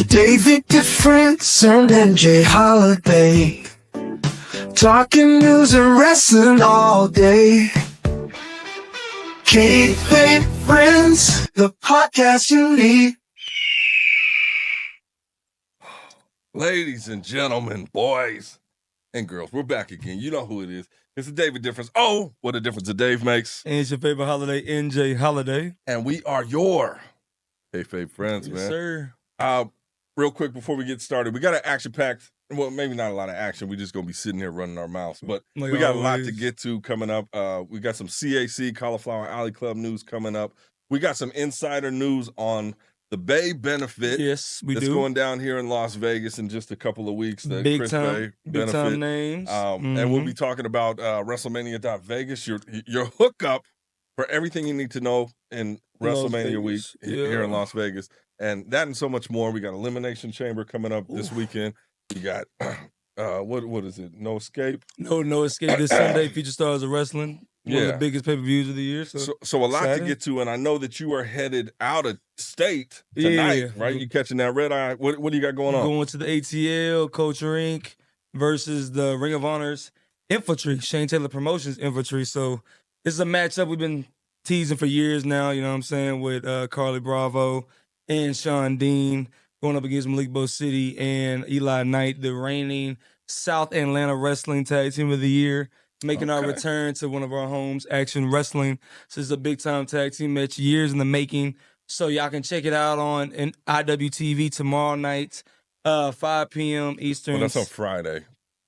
Bey Benefit Friends and MJ Holiday, talking news and wrestling all day. Kayfabe Friends, the podcast you need. Ladies and gentlemen, boys and girls, we're back again. You know who it is. It's the David Difference. Oh, what a difference a Dave makes. And it's your favorite holiday, NJ Holiday. And we are your Kayfabe Friends, Yes, man. sir. Real quick before we get started, we got an action-packed, well, maybe not a lot of action. We're just going to be sitting here running our mouths. But Like we got a lot always. to get to coming up. We got some CAC, Cauliflower Alley Club news coming up. We got some insider news on the Bey Benefit. Yes, we That's do. going down here in Las Vegas in just a couple of weeks. The Big Chris time, Bey big Benefit. time names. And we'll be talking about WrestleMania.Vegas, your hookup for everything you need to know in Las WrestleMania week Vegas. here in Yeah. Las Vegas. And that and so much more. We got Elimination Chamber coming up this weekend. We got, what is it? No Escape? No Escape this Sunday. Feature Stars of Wrestling. One of the biggest pay-per-views of the year. So a lot to excited. get to, and I know that you are headed out of state tonight, Yeah. right? You catching that red eye. What do you got going on? Going to the ATL, Culture Inc. versus the Ring of Honor's Infantry, Shane Taylor Promotions Infantry. So this is a matchup we've been teasing for years now, you know what I'm saying, with Carly Bravo and Sean Dean going up against Malik Bo City and Eli Knight, the reigning South Atlanta Wrestling Tag Team of the Year, making our return to one of our homes, Action Wrestling. So this is a big-time tag team match, years in the making. So y'all can check it out on IWTV tomorrow night, 5 p.m. Eastern. Well, that's on Friday.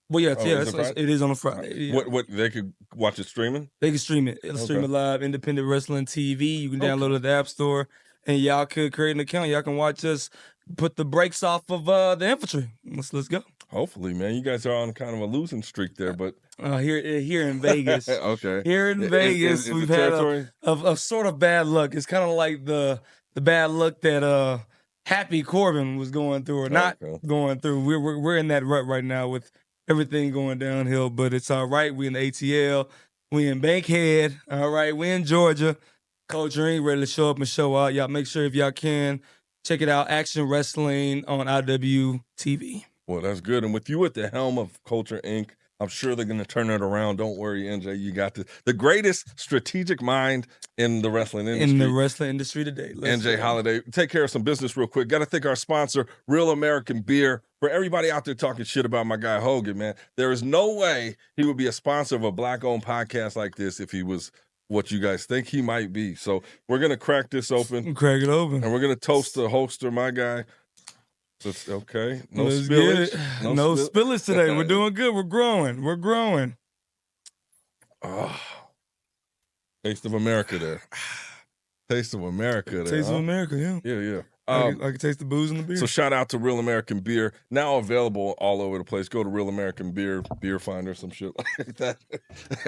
Well, yeah, is it Friday? it is on a Friday. Yeah. What they could watch it streaming? They can stream it. It'll stream it live, Independent Wrestling TV. You can download it at the App Store, and y'all could create an account. Y'all can watch us put the brakes off of the Infantry. Let's go. Hopefully, man. You guys are on kind of a losing streak there, but Here in Vegas. okay. Here in Vegas, is we've the had territory? a sort of bad luck. It's kind of like the bad luck that Happy Corbin was going through or not going through. We're in that rut right now with everything going downhill, but it's all right. We in the ATL. We in Bankhead. All right. We in Georgia. Culture Inc. ready to show up and show out. Y'all make sure if y'all can, check it out. Action Wrestling on IWTV. Well, that's good. And with you at the helm of Culture Inc., I'm sure they're going to turn it around. Don't worry, NJ. You got the greatest strategic mind in the wrestling industry. In the wrestling industry today. NJ Holiday. Take care of some business real quick. Got to thank our sponsor, Real American Beer. For everybody out there talking shit about my guy Hogan, man, there is no way he would be a sponsor of a black-owned podcast like this if he was what you guys think he might be. So we're going to crack this open. Crack it open. And we're going to toast the hoster, my guy. Okay. No Let's spillage. get it. No spillage today. We're doing good. We're growing. Oh, Taste of America there. Taste of America there. Taste of America, yeah. Yeah. I can taste the booze in the beer. So shout out to Real American Beer. Now available all over the place. Go to Real American Beer Finder, some shit like that.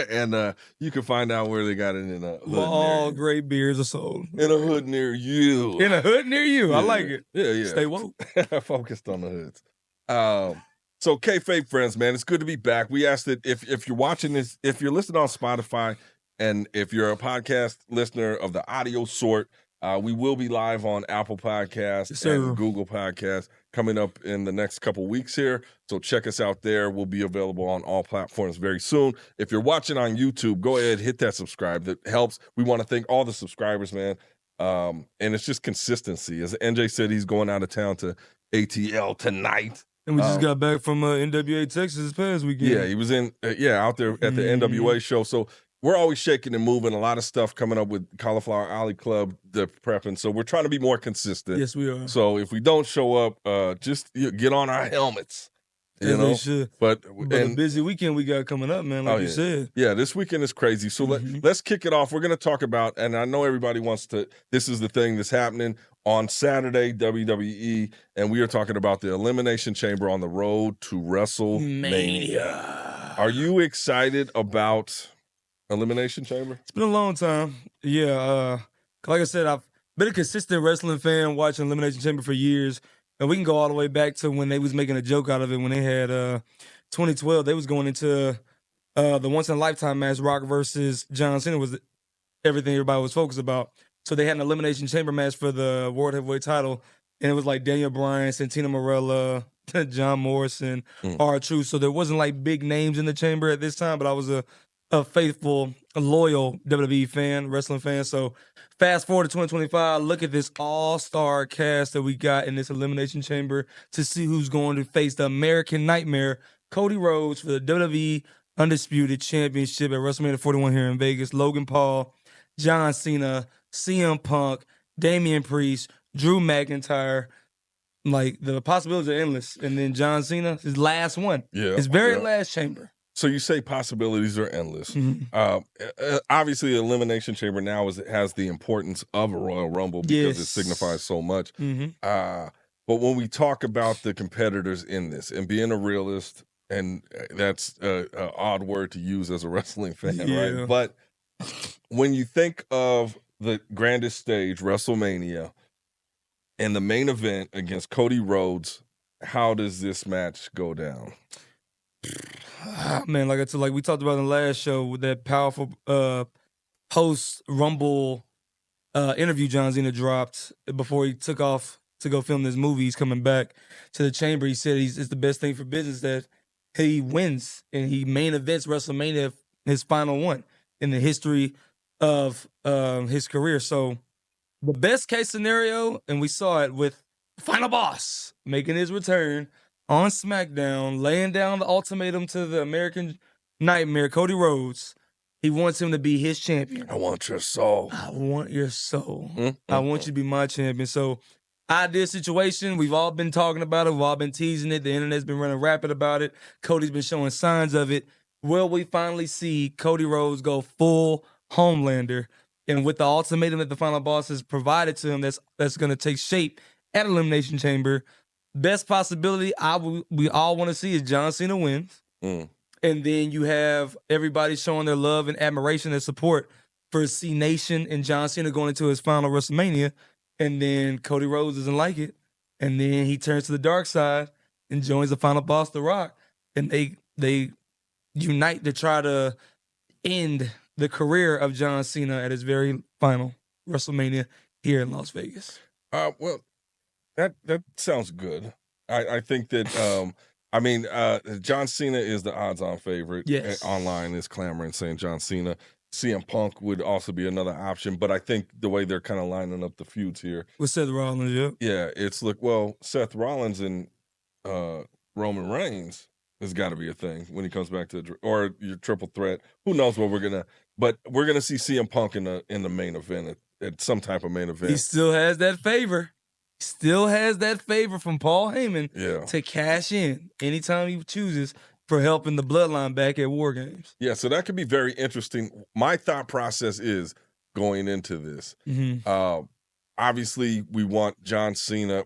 And you can find out where they got it in a hood all great beers are sold. In a hood near you. In a hood near you. I like it. Yeah. Stay woke. Focused on the hoods. So Kayfabe Friends, man, it's good to be back. We asked that if you're watching this, if you're listening on Spotify, and if you're a podcast listener of the audio sort, we will be live on Apple Podcasts and Google Podcasts coming up in the next couple weeks here. So check us out there. We'll be available on all platforms very soon. If you're watching on YouTube, go ahead, hit that subscribe. That helps. We want to thank all the subscribers, man. And it's just consistency. As NJ said, he's going out of town to ATL tonight. And we just got back from NWA Texas this past weekend. Yeah, he was out there at the NWA show. So we're always shaking and moving. A lot of stuff coming up with Cauliflower Alley Club, the prepping. So we're trying to be more consistent. Yes, we are. So if we don't show up, just get on our helmets. You know, we should. But a busy weekend we got coming up, man. Like you said. Yeah, this weekend is crazy. So let's kick it off. We're going to talk about, and I know everybody wants to. This is the thing that's happening on Saturday, WWE, and we are talking about the Elimination Chamber on the road to WrestleMania. Are you excited about Elimination Chamber? It's been a long time. Yeah. Like I said, I've been a consistent wrestling fan watching Elimination Chamber for years. And we can go all the way back to when they was making a joke out of it when they had 2012. They was going into the once-in-a-lifetime match, Rock versus John Cena was everything everybody was focused about. So they had an Elimination Chamber match for the World Heavyweight title and it was like Daniel Bryan, Santino Marella, John Morrison, R-Truth. So there wasn't like big names in the chamber at this time, but I was a faithful, a loyal WWE fan, wrestling fan. So fast forward to 2025, look at this all-star cast that we got in this Elimination Chamber to see who's going to face the American Nightmare, Cody Rhodes, for the WWE Undisputed Championship at WrestleMania 41 here in Vegas. Logan Paul, John Cena, CM Punk, Damian Priest, Drew McIntyre. Like, the possibilities are endless. And then John Cena, his last one. Yeah. His very last chamber. So you say possibilities are endless. Obviously, Elimination Chamber now has the importance of a Royal Rumble because it signifies so much. But when we talk about the competitors in this, and being a realist, and that's an odd word to use as a wrestling fan, right? But when you think of the grandest stage, WrestleMania, and the main event against Cody Rhodes, how does this match go down? Man, like we talked about in the last show with that powerful post Rumble interview John Cena dropped before he took off to go film this movie. He's coming back to the chamber. He said it's the best thing for business that he wins and he main events WrestleMania, his final one in the history of his career. So the best case scenario, and we saw it with Final Boss making his return on SmackDown, laying down the ultimatum to the American Nightmare, Cody Rhodes. He wants him to be his champion. I want your soul. I want your soul. I want you to be my champion. So, ideal situation. We've all been talking about it. We've all been teasing it. The internet's been running rapid about it. Cody's been showing signs of it. Will we finally see Cody Rhodes go full Homelander? And with the ultimatum that the Final Boss has provided to him, that's going to take shape at Elimination Chamber. Best possibility we all want to see is John Cena wins. And then you have everybody showing their love and admiration and support for C Nation and John Cena going into his final WrestleMania. And then Cody Rhodes doesn't like it. And then he turns to the dark side and joins the Final Boss, The Rock. And they unite to try to end the career of John Cena at his very final WrestleMania here in Las Vegas. Well, that sounds good. I think that John Cena is the odds-on favorite. Yes. Online is clamoring saying John Cena. CM Punk would also be another option, but I think the way they're kind of lining up the feuds here with Seth Rollins, it's Seth Rollins and Roman Reigns has got to be a thing when he comes back to or your triple threat. Who knows what we're gonna see CM Punk in the main event at some type of main event. He still has that favor. Still has that favor from Paul Heyman to cash in anytime he chooses for helping the bloodline back at War Games. Yeah, so that could be very interesting. My thought process is going into this. Obviously, we want John Cena.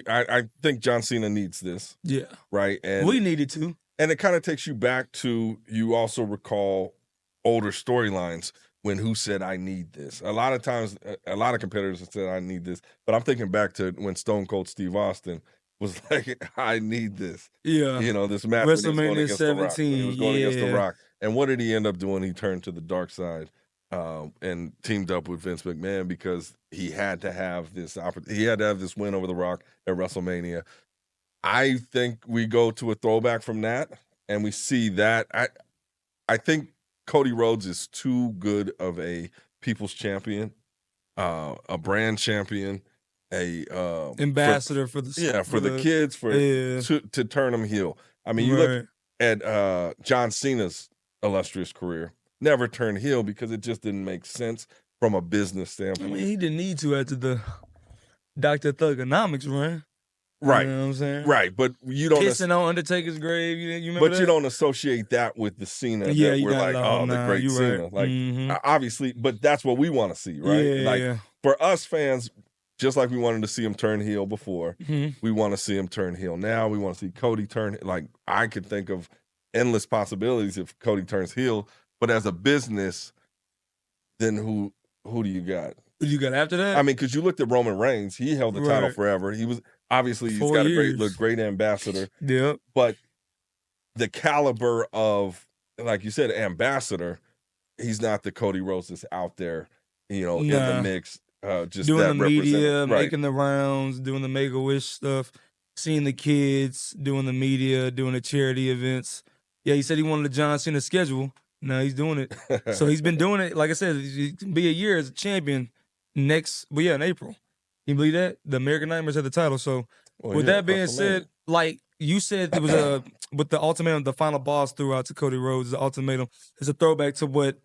I think John Cena needs this. Yeah. Right? And we needed to. And it kind of takes you back to, you also recall older storylines when who said, I need this. A lot of times, a lot of competitors have said, I need this. But I'm thinking back to when Stone Cold Steve Austin was like, I need this. Yeah. You know, this match WrestleMania 17. He was going against The Rock. And what did he end up doing? He turned to the dark side and teamed up with Vince McMahon because he had to have this opportunity. He had to have this win over The Rock at WrestleMania. I think we go to a throwback from that, and we see that. I think Cody Rhodes is too good of a people's champion, a brand champion, ambassador for the kids to turn them heel. I mean, you look at John Cena's illustrious career, never turned heel because it just didn't make sense from a business standpoint. I mean, he didn't need to after the Dr. Thugonomics run. Right. You know what I'm saying? Right. But you don't kissing on Undertaker's grave. You remember that? You don't associate that with the Cena. Yeah, that we're like, the great Cena. Right. Like, obviously, but that's what we want to see, right? Yeah. For us fans, just like we wanted to see him turn heel before, we want to see him turn heel now. We want to see Cody turn. Like, I could think of endless possibilities if Cody turns heel. But as a business, then who do you got? Who you got after that? I mean, because you looked at Roman Reigns, he held the title forever. He was obviously he's got a great ambassador. Yeah. But the caliber of, like you said, ambassador, he's not the Cody Rhodes that's out there, in the mix. just doing that the media, representative. Right. making the rounds, doing the Make-A-Wish stuff, seeing the kids, doing the media, doing the charity events. Yeah, he said he wanted a John Cena schedule. Now he's doing it. So he's been doing it. Like I said, he can be a year as a champion in April. Can you believe that? The American Nightmares had the title. So with that being said, like you said, it was with the ultimatum, the final boss throughout to Cody Rhodes, the ultimatum. It's a throwback to what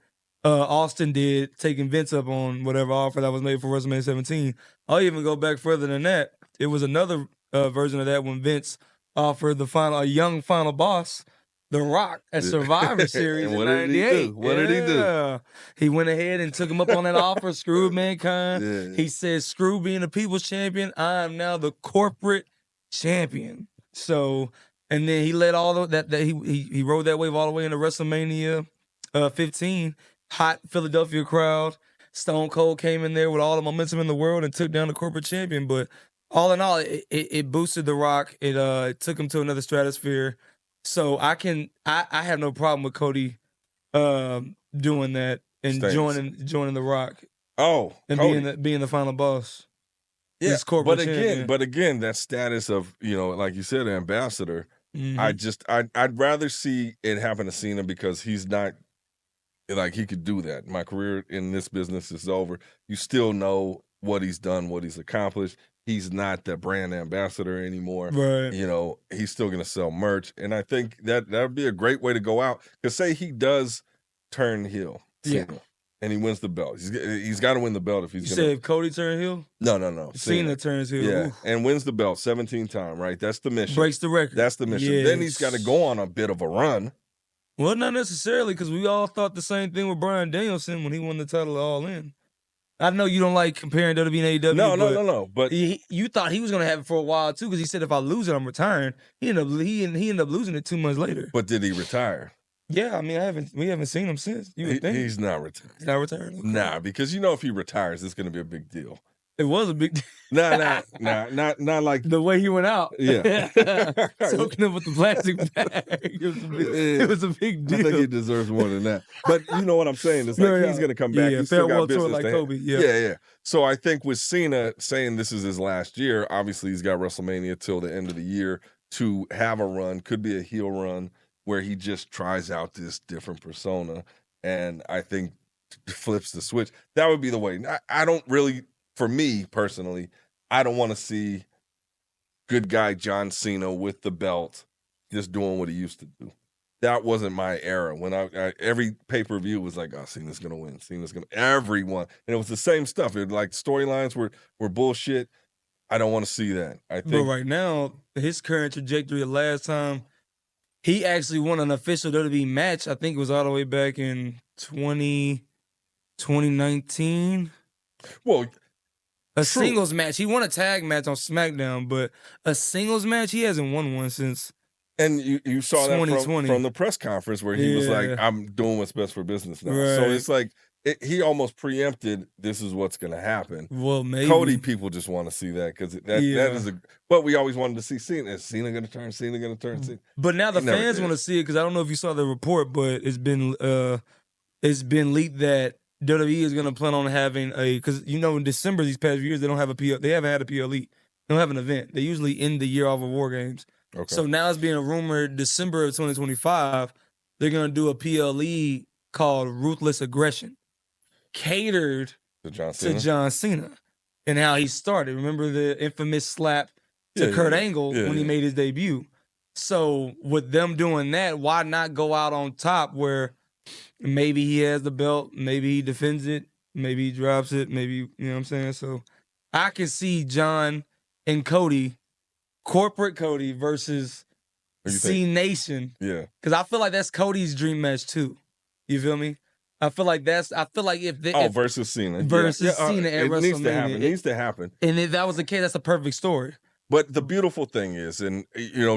Austin did, taking Vince up on whatever offer that was made for WrestleMania 17. I'll even go back further than that. It was another version of that when Vince offered a young final boss, The Rock, at Survivor Series And in what did he 98. do? What did he do? He went ahead and took him up on that offer, screwed Mankind. Yeah. He said, screw being a people's champion. I am now the corporate champion. So, and then he let all of that he rode that wave all the way into WrestleMania 15. Hot Philadelphia crowd. Stone Cold came in there with all the momentum in the world and took down the corporate champion. But all in all, it boosted The Rock. It took him to another stratosphere. So I have no problem with Cody doing that and joining The Rock. Oh, and Cody. being the final boss. Yeah, corporate champion. but again, that status of, like you said, ambassador. Mhm. I'd rather see it happen to Cena because he's not like he could do that. My career in this business is over. You still know what he's done, what he's accomplished. He's not the brand ambassador anymore. Right. He's still going to sell merch, and I think that would be a great way to go out. Because say he does turn heel, Cena, and he wins the belt. He's got to win the belt if he's. You said if Cody turn heel? No. Cena turns heel. Yeah, Oof. and wins the belt 17 times. Right, that's the mission. Breaks the record. That's the mission. Yes. Then he's got to go on a bit of a run. Well, not necessarily, because we all thought the same thing with Bryan Danielson when he won the title of All In. I know you don't like comparing WWE and AEW. No. But you thought he was going to have it for a while too, because he said if I lose it, I'm retiring. He ended up losing it 2 months later. But did he retire? Yeah, I mean, we haven't seen him since. You would think he's not retired. He's not retired. Okay. Nah, because if he retires, it's going to be a big deal. It was a big deal. Nah, not like the way he went out. Yeah, soaking up with the plastic bag. It was a big deal. I think he deserves more than that. But you know what I'm saying? It's like he's going to come back. Yeah, he's still got business like to Kobe. Yeah. So I think with Cena saying this is his last year, obviously he's got WrestleMania till the end of the year to have a run. Could be a heel run where he just tries out this different persona, and I think flips the switch. That would be the way. I don't really. For me personally, I don't want to see good guy John Cena with the belt just doing what he used to do. That wasn't my era. When every pay-per-view was like, oh, Cena's going to win. Cena's going to everyone. And it was the same stuff. It like storylines were bullshit. I don't want to see that. I think But right now, his current trajectory, the last time he actually won an official WWE match, I think it was all the way back in 2019. Well, a singles match. He won a tag match on SmackDown, but a singles match, he hasn't won one since. And you saw that from the press conference where he was like, I'm doing what's best for business now. Right. So it's like he almost preempted this is what's going to happen. Well, maybe. Cody people just want to see that because that is but we always wanted to see Cena. Is Cena going to turn? Cena going to turn? But now the fans want to see it because I don't know if you saw the report, but it's been leaked that WWE is going to plan on having because in December these past few years they don't have a PL. They haven't had a PLE. They don't have an event. They usually end the year off of War Games. Okay. So now it's being rumored December of 2025 they're going to do a PLE called Ruthless Aggression, catered to John Cena and how he started. Remember the infamous slap to Kurt Angle when he made his debut. So with them doing that, why not go out on top where maybe he has the belt, maybe he defends it, maybe he drops it, maybe, you know what I'm saying? So I can see John and Cody, corporate Cody versus C-Nation. Yeah. Because I feel like that's Cody's dream match too. You feel me? I feel like if they... versus Cena. Versus Cena at WrestleMania. It needs to happen. And if that was the case, that's a perfect story. But the beautiful thing is, and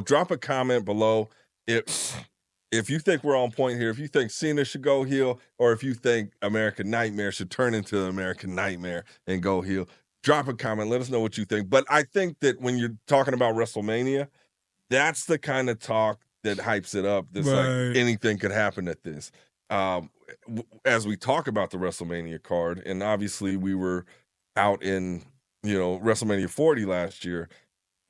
drop a comment below if you think we're on point here, if you think Cena should go heel, or if you think American Nightmare should turn into American Nightmare and go heel, drop a comment. Let us know what you think. But I think that when you're talking about WrestleMania, that's the kind of talk that hypes it up. That's like anything could happen at this. As we talk about the WrestleMania card, and obviously we were out in, WrestleMania 40 last year.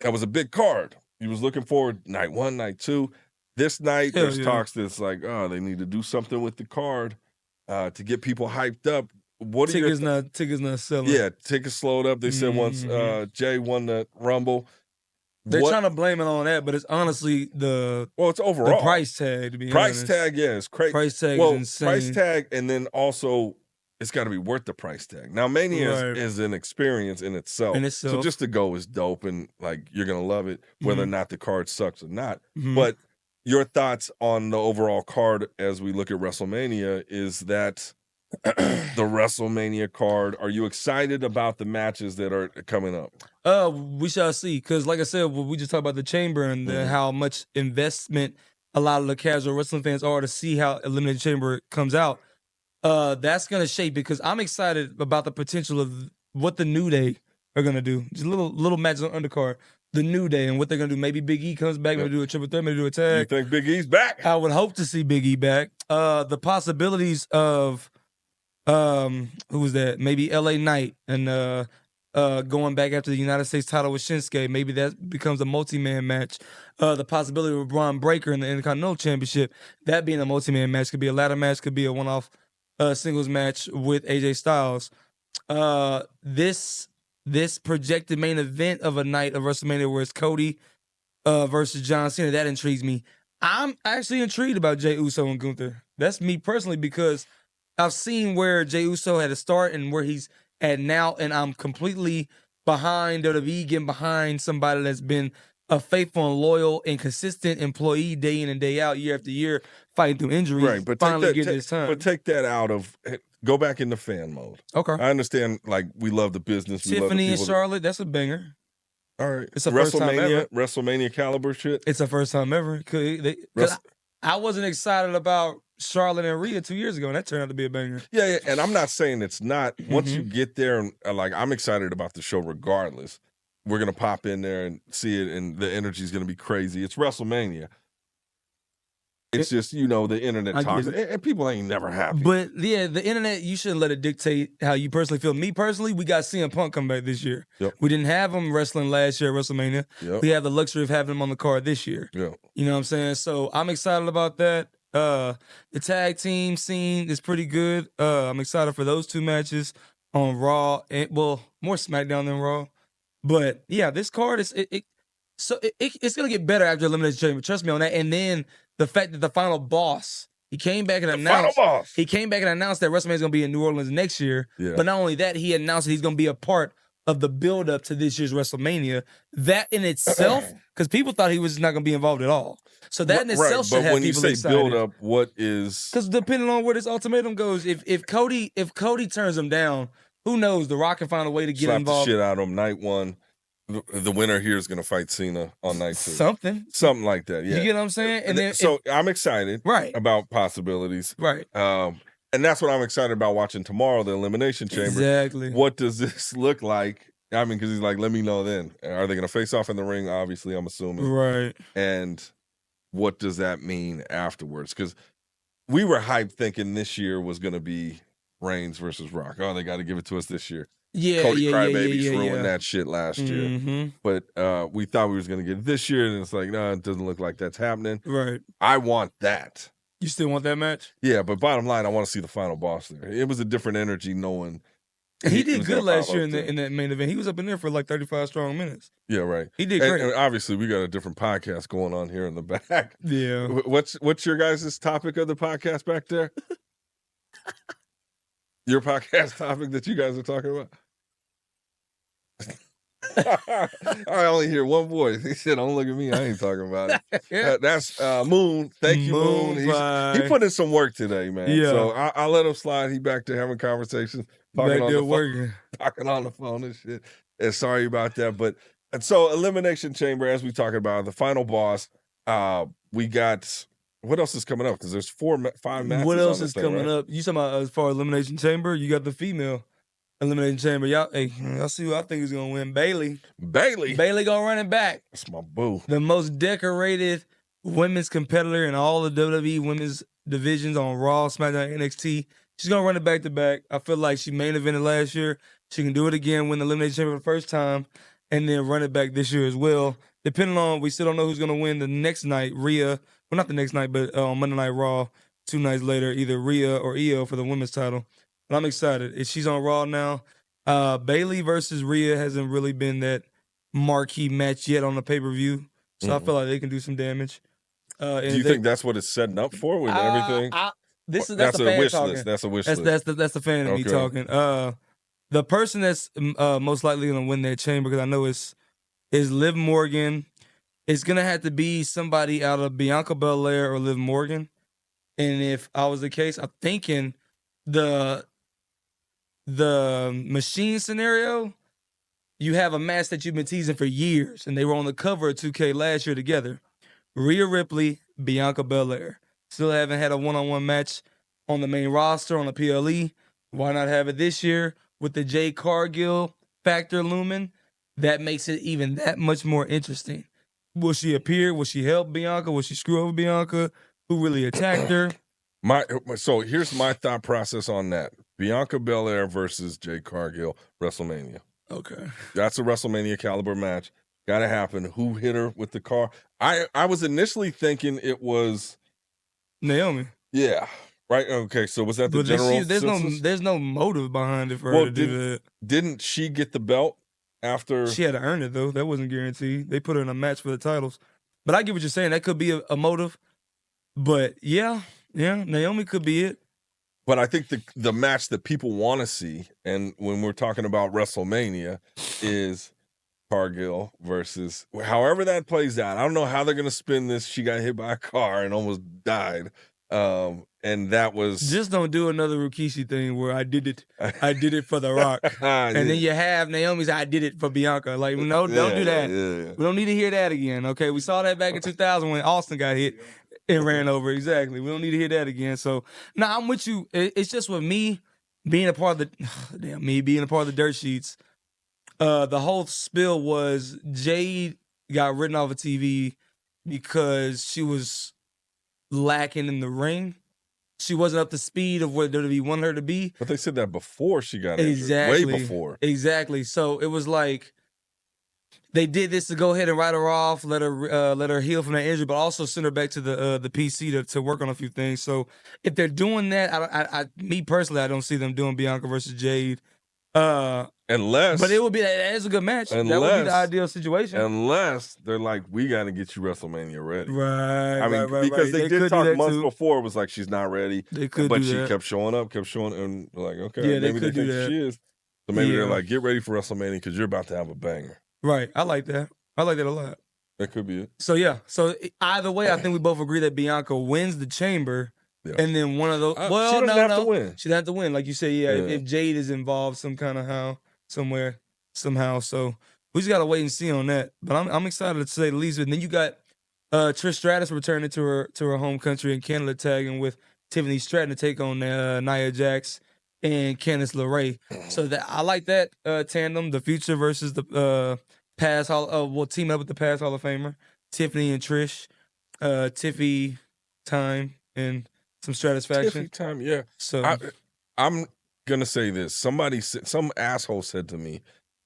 That was a big card. He was looking forward night 1, night 2. This night, Hell there's yeah. talks that's like, oh, they need to do something with the card to get people hyped up. What are Tickets not selling. Yeah, tickets slowed up. They said once Jay won the Rumble. They're trying to blame it on that, but it's honestly it's overall the price tag, to be price honest. tag. Yeah, it's crazy. Price tag is insane. Price tag, and then also it's got to be worth the price tag. Now, Mania is an experience in itself. So just to go is dope, and like you're gonna love it, whether or not the card sucks or not. But your thoughts on the overall card as we look at WrestleMania is that the WrestleMania card. Are you excited about the matches that are coming up? We shall see. Because like I said, we just talked about the Chamber and how much investment a lot of the casual wrestling fans are to see how Elimination Chamber comes out. That's gonna shape, because I'm excited about the potential of what the New Day are gonna do. Just little matches on undercard. The New Day and what they're gonna do. Maybe Big E comes back, maybe do a triple threat, maybe do a tag. You think Big E's back? I would hope to see Big E back. The possibilities of who was that? Maybe LA Knight and going back after the United States title with Shinsuke. Maybe that becomes a multi-man match. The possibility of Braun Breaker in the Intercontinental Championship, that being a multi-man match, could be a ladder match, could be a one-off singles match with AJ Styles. This projected main event of a night of WrestleMania where it's Cody versus John Cena, that intrigues me. I'm actually intrigued about Jey Uso and Gunther. That's me personally, because I've seen where Jey Uso had to start and where he's at now, and I'm completely behind WWE, getting behind somebody that's been a faithful and loyal and consistent employee day in and day out, year after year, fighting through injuries. Right, but finally getting his time. But take that out of, go back into fan mode. Okay. I understand, like, we love the business. Tiffany and Charlotte, that's a banger. All right. It's a first time ever. WrestleMania caliber shit. It's a first time ever. I wasn't excited about Charlotte and Rhea 2 years ago, and that turned out to be a banger. Yeah, and I'm not saying it's not. Once you get there, and like, I'm excited about the show regardless. We're gonna pop in there and see it, and the energy is gonna be crazy. It's WrestleMania. It's just, the internet talks, and people ain't never happy. But yeah, the internet, you shouldn't let it dictate how you personally feel. Me personally, we got CM Punk come back this year. Yep. We didn't have him wrestling last year at WrestleMania. Yep. We have the luxury of having him on the card this year. Yep. You know what I'm saying? So I'm excited about that. The tag team scene is pretty good. I'm excited for those two matches on Raw, and more SmackDown than Raw. But yeah, this card is it's gonna get better after Elimination Chamber. Trust me on that. And then the fact that the final boss, he came back and announced that WrestleMania is gonna be in New Orleans next year. Yeah. But not only that, he announced that he's gonna be a part of the build up to this year's WrestleMania. That in itself, because people thought he was not gonna be involved at all. So that in itself should have people excited. But when you say build up, what is? Because depending on where this ultimatum goes, if Cody turns him down, who knows? The Rock can find a way to get involved. The shit out of him night one. The winner here is going to fight Cena on night 2. Something like that. Yeah, you get what I'm saying. And then I'm excited, about possibilities, right? And that's what I'm excited about watching tomorrow, the Elimination Chamber. Exactly. What does this look like? I mean, because he's like, let me know then. Are they going to face off in the ring? Obviously, I'm assuming, right? And what does that mean afterwards? Because we were hyped thinking this year was going to be Reigns versus Rock. Oh, they got to give it to us this year. Yeah, Cody Crybabies ruined that shit last year. But we thought we was going to get it this year, and it's like, no, it doesn't look like that's happening. Right. I want that. You still want that match? Yeah, but bottom line, I want to see the final boss there. It was a different energy knowing. He did good last year in that main event. He was up in there for like 35 strong minutes. Yeah, right. He did great. And obviously, we got a different podcast going on here in the back. Yeah. What's your guys' topic of the podcast back there? Your podcast topic that you guys are talking about? I only hear one voice. He said, "Don't look at me. I ain't talking about it." That's Moon. Thank you, Moon. He put in some work today, man. Yeah. So I let him slide. He back to having conversations, talking on the phone and shit. And sorry about that, and so Elimination Chamber, as we talking about the final boss. We got. What else is coming up? Because there's 5 matches. What else is coming up? You talking about as far as Elimination Chamber? You got the female Elimination Chamber. Y'all see who I think is gonna win. Bayley gonna run it back. That's my boo. The most decorated women's competitor in all the WWE women's divisions on Raw, SmackDown, NXT. She's gonna run it back to back. I feel like she main evented last year. She can do it again, win the Elimination Chamber for the first time, and then run it back this year as well. Depending on, we still don't know who's going to win the next night. Rhea, well, not the next night, but on Monday Night Raw, 2 nights later, either Rhea or Io for the women's title. But I'm excited. She's on Raw now. Bayley versus Rhea hasn't really been that marquee match yet on the pay-per-view, so I feel like they can do some damage. Do you think that's what it's setting up for with everything? That's a fan wish talking. list. That's a wish list. That's the fan of me talking. The person that's most likely going to win that chamber, because I know is Liv Morgan. It's going to have to be somebody out of Bianca Belair or Liv Morgan. And if I was the case, I'm thinking the machine scenario, you have a match that you've been teasing for years, and they were on the cover of 2K last year together. Rhea Ripley, Bianca Belair. Still haven't had a one-on-one match on the main roster, on the PLE. Why not have it this year with the Jade Cargill factor looming? That makes it even that much more interesting. Will she appear? Will she help Bianca? Will she screw over Bianca? Who really attacked her? So here's my thought process on that. Bianca Belair versus Jade Cargill, WrestleMania. Okay. That's a WrestleMania caliber match. Got to happen. Who hit her with the car? I was initially thinking it was Naomi. Yeah. Right. Okay. So was that the general? There's no motive behind it for her to do that. Didn't she get the belt after? She had to earn it though. That wasn't guaranteed. They put her in a match for the titles. But I get what you're saying. That could be a motive. But yeah, Naomi could be it. But I think the match that people want to see, and when we're talking about WrestleMania, is Cargill versus however that plays out. I don't know how they're going to spin this. She got hit by a car and almost died. And that was just don't do another Rikishi thing where I did it for The Rock, and then you have Naomi's I did it for Bianca. Like no, don't do that. Yeah. We don't need to hear that again. Okay, we saw that back in 2000 when Austin got hit and ran over. Exactly. We don't need to hear that again. So now I'm with you. It's just with me being a part of the dirt sheets. The whole spill was Jade got written off of TV because she was lacking in the ring. She wasn't up to speed of what WWE wanted her to be. But they said that before she got injured. Way before. Exactly. So it was like they did this to go ahead and write her off, let her heal from that injury, but also send her back to the PC to work on a few things. So if they're doing that, me personally, I don't see them doing Bianca versus Jade. Unless, but it would be that is a good match. That would be the ideal situation. Unless they're like, we got to get you WrestleMania ready, right? I mean, because they did talk months before. It was like she's not ready. They could, but do she that. kept showing up, and like, okay, maybe they think she is. So maybe they're like, get ready for WrestleMania because you're about to have a banger. Right. I like that. I like that a lot. That could be it. So yeah. So either way, I think we both agree that Bianca wins the chamber. Yeah. And then one of those. She doesn't have to win. She doesn't have to win, like you said. Yeah, if Jade is involved, somehow. So we just gotta wait and see on that. But I'm excited to say the least. And then you got Trish Stratus returning to her home country in Canada, tagging with Tiffany Stratton to take on Nia Jax and Candice LeRae. So that I like that tandem, the future versus the past. We'll team up with the past Hall of Famer, Tiffany and Trish, Tiffy time and some Stratisfaction. Tiffy time, yeah. So I'm gonna say this. Some asshole said to me,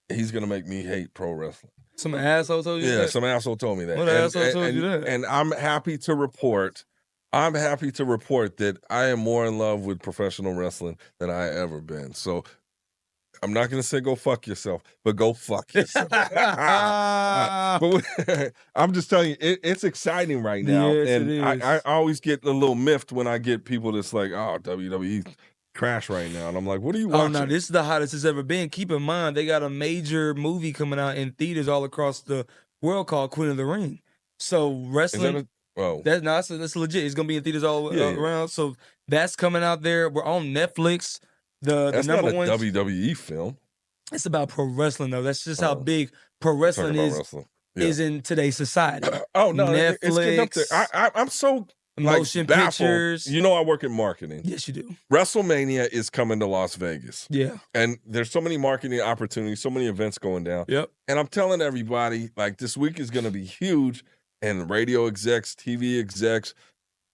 he's gonna make me hate pro wrestling. Some asshole told you that? Yeah, some asshole told me that. What asshole told you that? And I'm happy to report that I am more in love with professional wrestling than I ever been. So I'm not gonna say go fuck yourself, but go fuck yourself. But I'm just telling you, it's exciting right now. Yes, and it is. I always get a little miffed when I get people that's like, oh, WWE crash right now. And I'm like, what are you watching? Oh, no, this is the hottest it's ever been. Keep in mind, they got a major movie coming out in theaters all across the world called Queen of the Ring. So wrestling, that's legit. It's going to be in theaters all around. So that's coming out there. We're on Netflix. That's not a WWE film. It's about pro wrestling, though. That's just how big pro wrestling is in today's society. Oh, no, Netflix. It's getting up there. I'm so... Motion pictures. You know I work in marketing. Yes, you do. WrestleMania is coming to Las Vegas. Yeah. And there's so many marketing opportunities, so many events going down. Yep. And I'm telling everybody, like, this week is going to be huge. And radio execs, TV execs,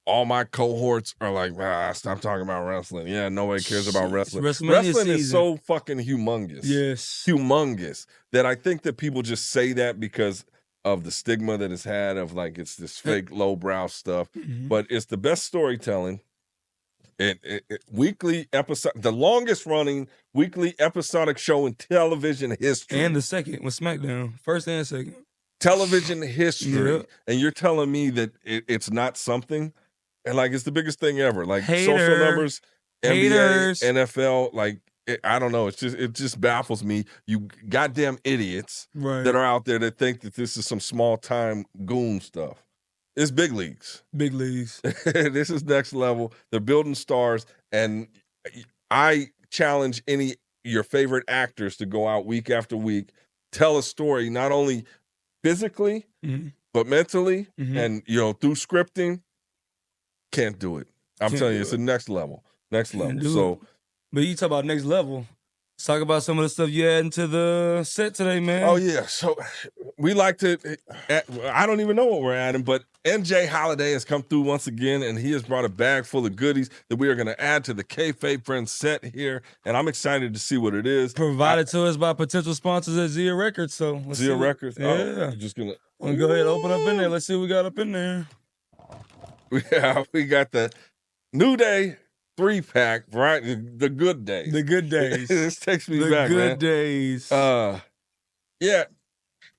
all my cohorts are like, stop talking about wrestling. Yeah, nobody cares about wrestling. WrestleMania Wrestling is season. so fucking humongous. Yes. Humongous. That I think that people just say that because of the stigma that it's had of like it's this fake lowbrow stuff. But it's the best storytelling. Weekly episode, the longest running weekly episodic show in television history. And the second with SmackDown. First and second. Television history. Yep. And you're telling me that it's not something? And like it's the biggest thing ever. Like social Hater. numbers, Haters. NBA, NFL, like I don't know. It just baffles me. You goddamn idiots that are out there that think that this is some small time goon stuff. It's big leagues. Big leagues. This is next level. They're building stars, and I challenge your favorite actors to go out week after week, tell a story not only physically but mentally, and through scripting. Can't do it. I'm telling you, it's the next level. Next level. So, but you talk about next level. Let's talk about some of the stuff you add into the set today, man. Oh yeah. So we like to. I don't even know what we're adding, but NJ Holiday has come through once again, and he has brought a bag full of goodies that we are going to add to the Kayfabe Friends set here, and I'm excited to see what it is. Provided to us by potential sponsors at Zia Records. So Zia Records. Yeah. Oh, I'm just gonna. Go ahead, open up in there. Let's see what we got up in there. Yeah, we got the New Day 3-pack, right? The good days. The good days. This takes me back, man. The good days. Yeah.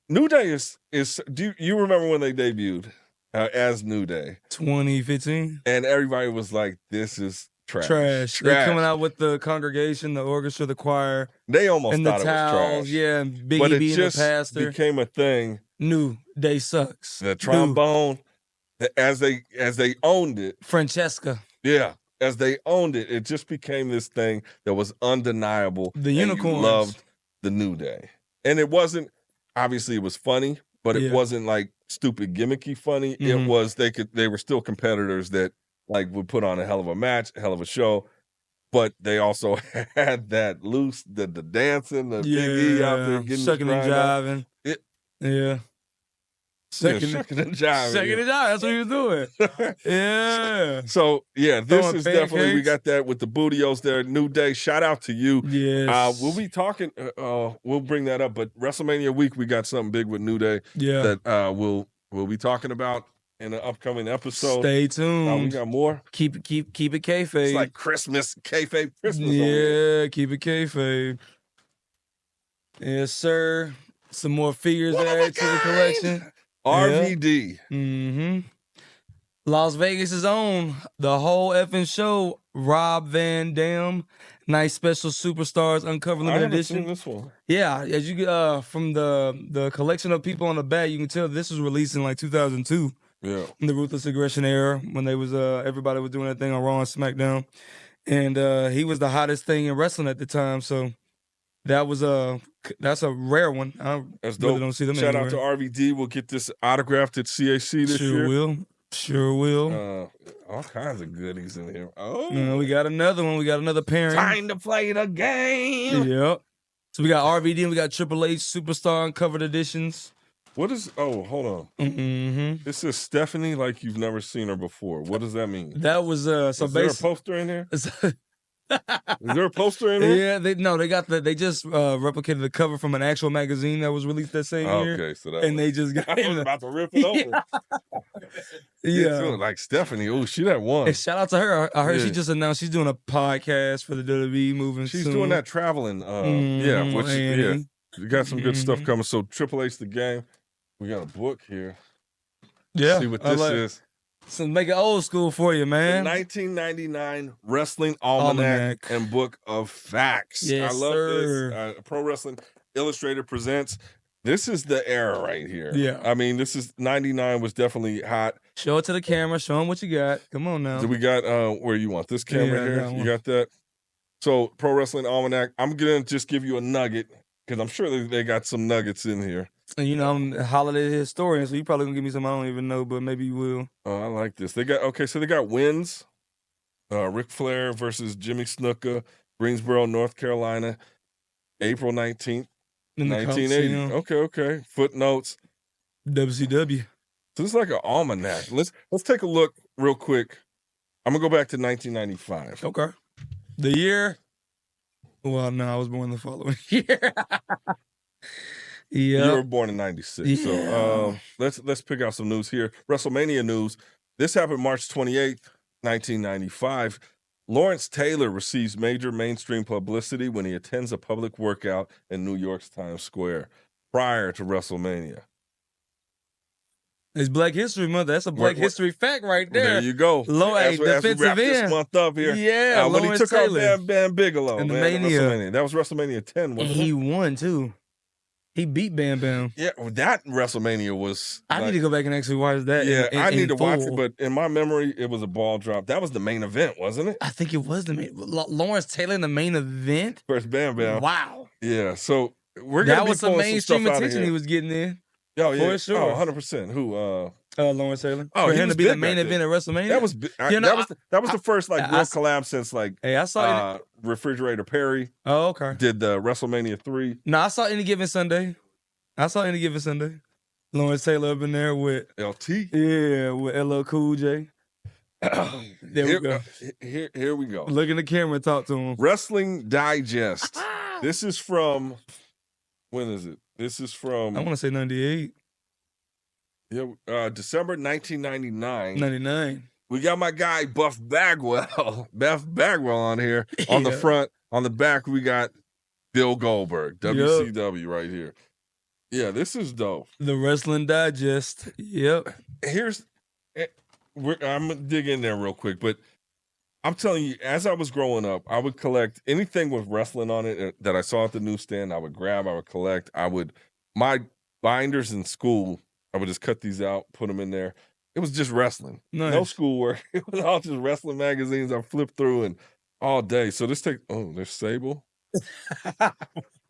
New Day is do you remember when they debuted as New Day? 2015. And everybody was like, this is trash. They're coming out with the congregation, the orchestra, the choir. They almost and thought the it was towels, trash. yeah, Biggie but it being just the pastor. became a thing. New Day sucks. The trombone, as they owned it. Francesca. Yeah. As they owned it, it just became this thing that was undeniable. The unicorns. You loved the New Day. And it wasn't, obviously it was funny, but it wasn't like stupid gimmicky funny. It was, they were still competitors that like would put on a hell of a match, a hell of a show. But they also had that the dancing, the Big E out there getting shucking and jiving. Shucking and jiving. That's what he was doing. Yeah. So yeah, this is definitely, we got that with the Bootios there. New Day. Shout out to you. Yes. We'll be talking. We'll bring that up. But WrestleMania week, we got something big with New Day. Yeah. That we'll be talking about in an upcoming episode. Stay tuned. We got more. Keep it kayfabe. It's like Christmas, kayfabe Christmas. Yeah, keep it kayfabe. Yes, sir. Some more figures added to the collection. RVD. Las Vegas' own, the whole effing show, Rob Van Dam. Nice special Superstars Uncovered Limited Edition. Seen this one. Yeah, as you from the collection of people on the back, you can tell this was released in like 2002. Yeah. In the Ruthless Aggression era, when they was everybody was doing that thing on Raw and SmackDown. And he was the hottest thing in wrestling at the time, so that's a rare one. That's really dope. don't see them Shout anywhere. out to RVD. We'll get this autographed at CAC this year. Sure will. All kinds of goodies in here. We got another one. We got another pairing. Time to play the game. Yep. So we got RVD and we got Triple H Superstar Uncovered Editions. What is? Oh, hold on. This is Stephanie, like you've never seen her before. What does that mean? That was Is there a poster in here? Is there a poster in here? Yeah, they just replicated the cover from an actual magazine that was released that same year. Okay, so they just got I was about to rip it open. Yeah. Like Stephanie. Oh, she that one. And shout out to her. I heard she just announced she's doing a podcast for the WWE moving She's soon. doing that traveling. We got some good stuff coming. So Triple H the game. We got a book here. Yeah. See what this is. So make it old school for you, man. The 1999 Wrestling Almanac and Book of Facts. Yes, I love sir. this. Pro Wrestling Illustrated presents. This is the era right here. Yeah. I mean, 99 was definitely hot. Show it to the camera. Show them what you got. Come on now. So we got where you want this camera here. You got that. So Pro Wrestling Almanac. I'm gonna just give you a nugget because I'm sure they got some nuggets in here. And I'm a holiday historian, so you probably gonna give me some I don't even know, but maybe you will. Oh, I like this. They got wins. Ric Flair versus Jimmy Snuka, Greensboro, North Carolina, April 19th, 1980. Okay. Footnotes. WCW. So it's like an almanac. Let's take a look real quick. I'm gonna go back to 1995. Okay. The year. Well, no, I was born the following year. You Yeah. were born in 96. Yeah. So let's pick out some news here. WrestleMania news. This happened March 28th, 1995. Lawrence Taylor receives major mainstream publicity when he attends a public workout in New York's Times Square prior to WrestleMania. It's Black History Month. That's a Black History fact right there. There you go. As we wrap this month up here. Yeah, when he Lawrence took Taylor. out Bam Bigelow, And the man, at Mania. WrestleMania. That was WrestleMania 10, And wasn't he it? won too. He beat Bam Bam. Yeah, that WrestleMania was. I need to go back and actually watch that. Yeah, I need to watch it, full. but in my memory, it was a ball drop. That was the main event, wasn't it? I think it was the main. Lawrence Taylor in the main event. First Bam Bam. Wow. Yeah, so we're gonna That be was some pulling some mainstream stuff out of attention here. he was getting in. Oh yeah, for sure. 100%. Who? Lawrence Taylor. Oh, for he him was to be the big main back event then. at WrestleMania. That was that was the first like real collab since like Hey, I saw Refrigerator Perry Oh, okay. did the WrestleMania 3. No, I saw Any Given Sunday. Lawrence Taylor up in there with LT. Yeah, with LL Cool J. There we go. Here we go. Look in the camera and talk to him. Wrestling Digest. This is from, when is it? This is from, I want to say 98. Yeah, December 1999. 99. We got my guy Buff Bagwell, on here. On the front, on the back, we got Bill Goldberg, WCW right here. Yeah, this is dope. The Wrestling Digest. Yep. I'm gonna dig in there real quick, but I'm telling you, as I was growing up, I would collect anything with wrestling on it that I saw at the newsstand. I would grab, I would collect. My binders in school, I would just cut these out, put them in there. It was just wrestling. Nice. No schoolwork. It was all just wrestling magazines I flipped through and all day. So there's Sable.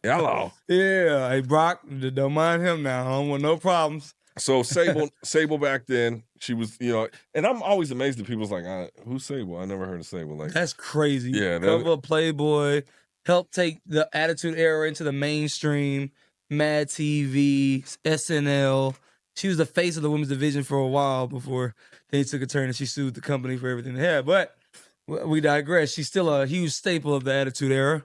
Hello. Yeah. Hey, Brock, don't mind him now. I don't want no problems. So Sable back then, she was, and I'm always amazed that people's like, who's Sable? I never heard of Sable. Like, that's crazy. Yeah. Cover of Playboy, helped take the Attitude Era into the mainstream, Mad TV, SNL. She was the face of the women's division for a while before they took a turn and she sued the company for everything they had. But we digress. She's still a huge staple of the Attitude Era.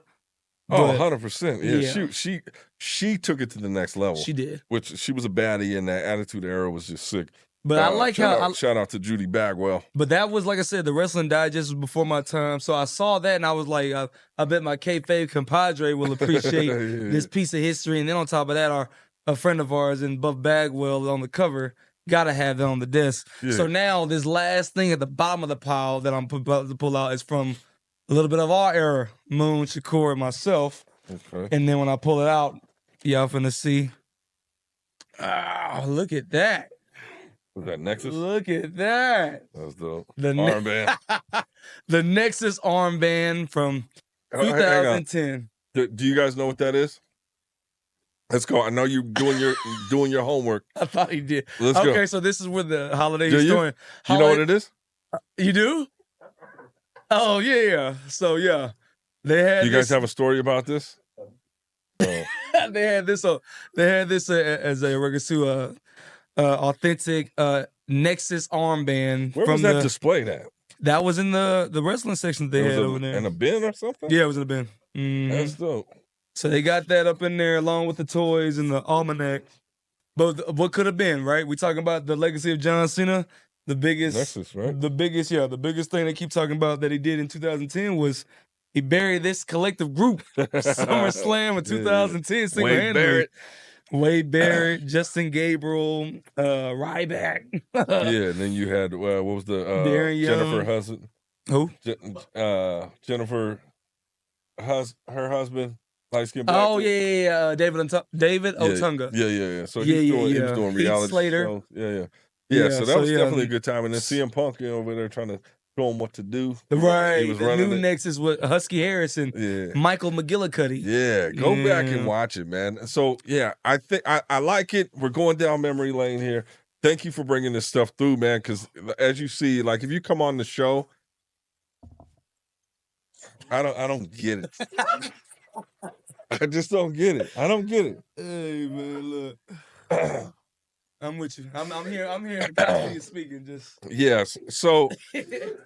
Oh, 100%. Yeah. She took it to the next level. She did. Which she was a baddie, and that Attitude Era was just sick. But I like shout out to Judy Bagwell. But that was, like I said, the Wrestling Digest was before my time. So I saw that and I was like, I bet my kayfabe compadre will appreciate this piece of history. And then on top of that, a friend of ours in Buff Bagwell on the cover, gotta have that on the desk. Yeah. So now this last thing at the bottom of the pile that I'm about to pull out is from a little bit of our era, Moon, Shakur, and myself. Okay. And then when I pull it out, y'all finna see. Look at that. Was that Nexus? Look at that. That's dope. The armband. The Nexus armband from 2010. Do you guys know what that is? Let's go. I know you're doing your homework. I thought he did. Let's go. Okay, so this is where the holiday do historian. You know what it is? You do? Oh yeah. So yeah, they had. You guys have a story about this? They had this. They had this as a reference to authentic Nexus armband. Where was that displayed at? That was in the wrestling section that they had over there. In a bin or something? Yeah, it was in a bin. Mm-hmm. That's dope. So they got that up in there along with the toys and the almanac. But what could have been, right? We talking about the legacy of John Cena. The biggest, Nexus, right? The biggest thing they keep talking about that he did in 2010 was he buried this collective group, SummerSlam in 2010, single-handedly. Wade Barrett, Justin Gabriel, Ryback. Yeah, and then you had what was the Jennifer husband? Who? Jennifer, her husband, light skin black. Oh yeah, David Otunga. Yeah. So he was doing reality shows. Yeah. So that was definitely a good time. And then CM Punk over there trying to show him what to do. Right. He was the new Nexus with Husky Harrison, Michael McGillicuddy. Yeah, go back and watch it, man. So yeah, I think I like it. We're going down memory lane here. Thank you for bringing this stuff through, man. Because as you see, like if you come on the show, I don't get it. I just don't get it. I don't get it. Hey man, look. I'm with you. I'm here. I'm here. Copy you speaking. Just Yes. So it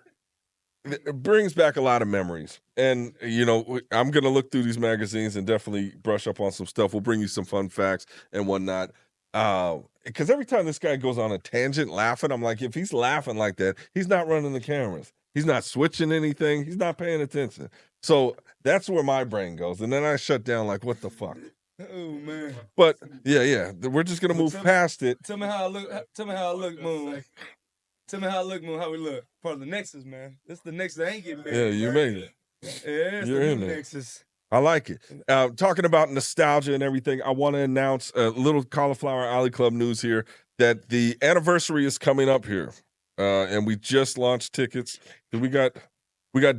brings back a lot of memories. And, I'm going to look through these magazines and definitely brush up on some stuff. We'll bring you some fun facts and whatnot. Because every time this guy goes on a tangent laughing, I'm like, if he's laughing like that, he's not running the cameras. He's not switching anything. He's not paying attention. So that's where my brain goes. And then I shut down like, what the fuck? oh man. But yeah, we're just going to move past it. Tell me how I look. Tell me how I look, Moon. Tell me how I look, Moon. How we look? Part of the Nexus, man. This is the Nexus. I ain't getting married. Yeah, you made it. Yeah, it's You're the in new there. Nexus. I like it. Talking about nostalgia and everything, I want to announce a little Cauliflower Alley Club news here that the anniversary is coming up here, and we just launched tickets. We got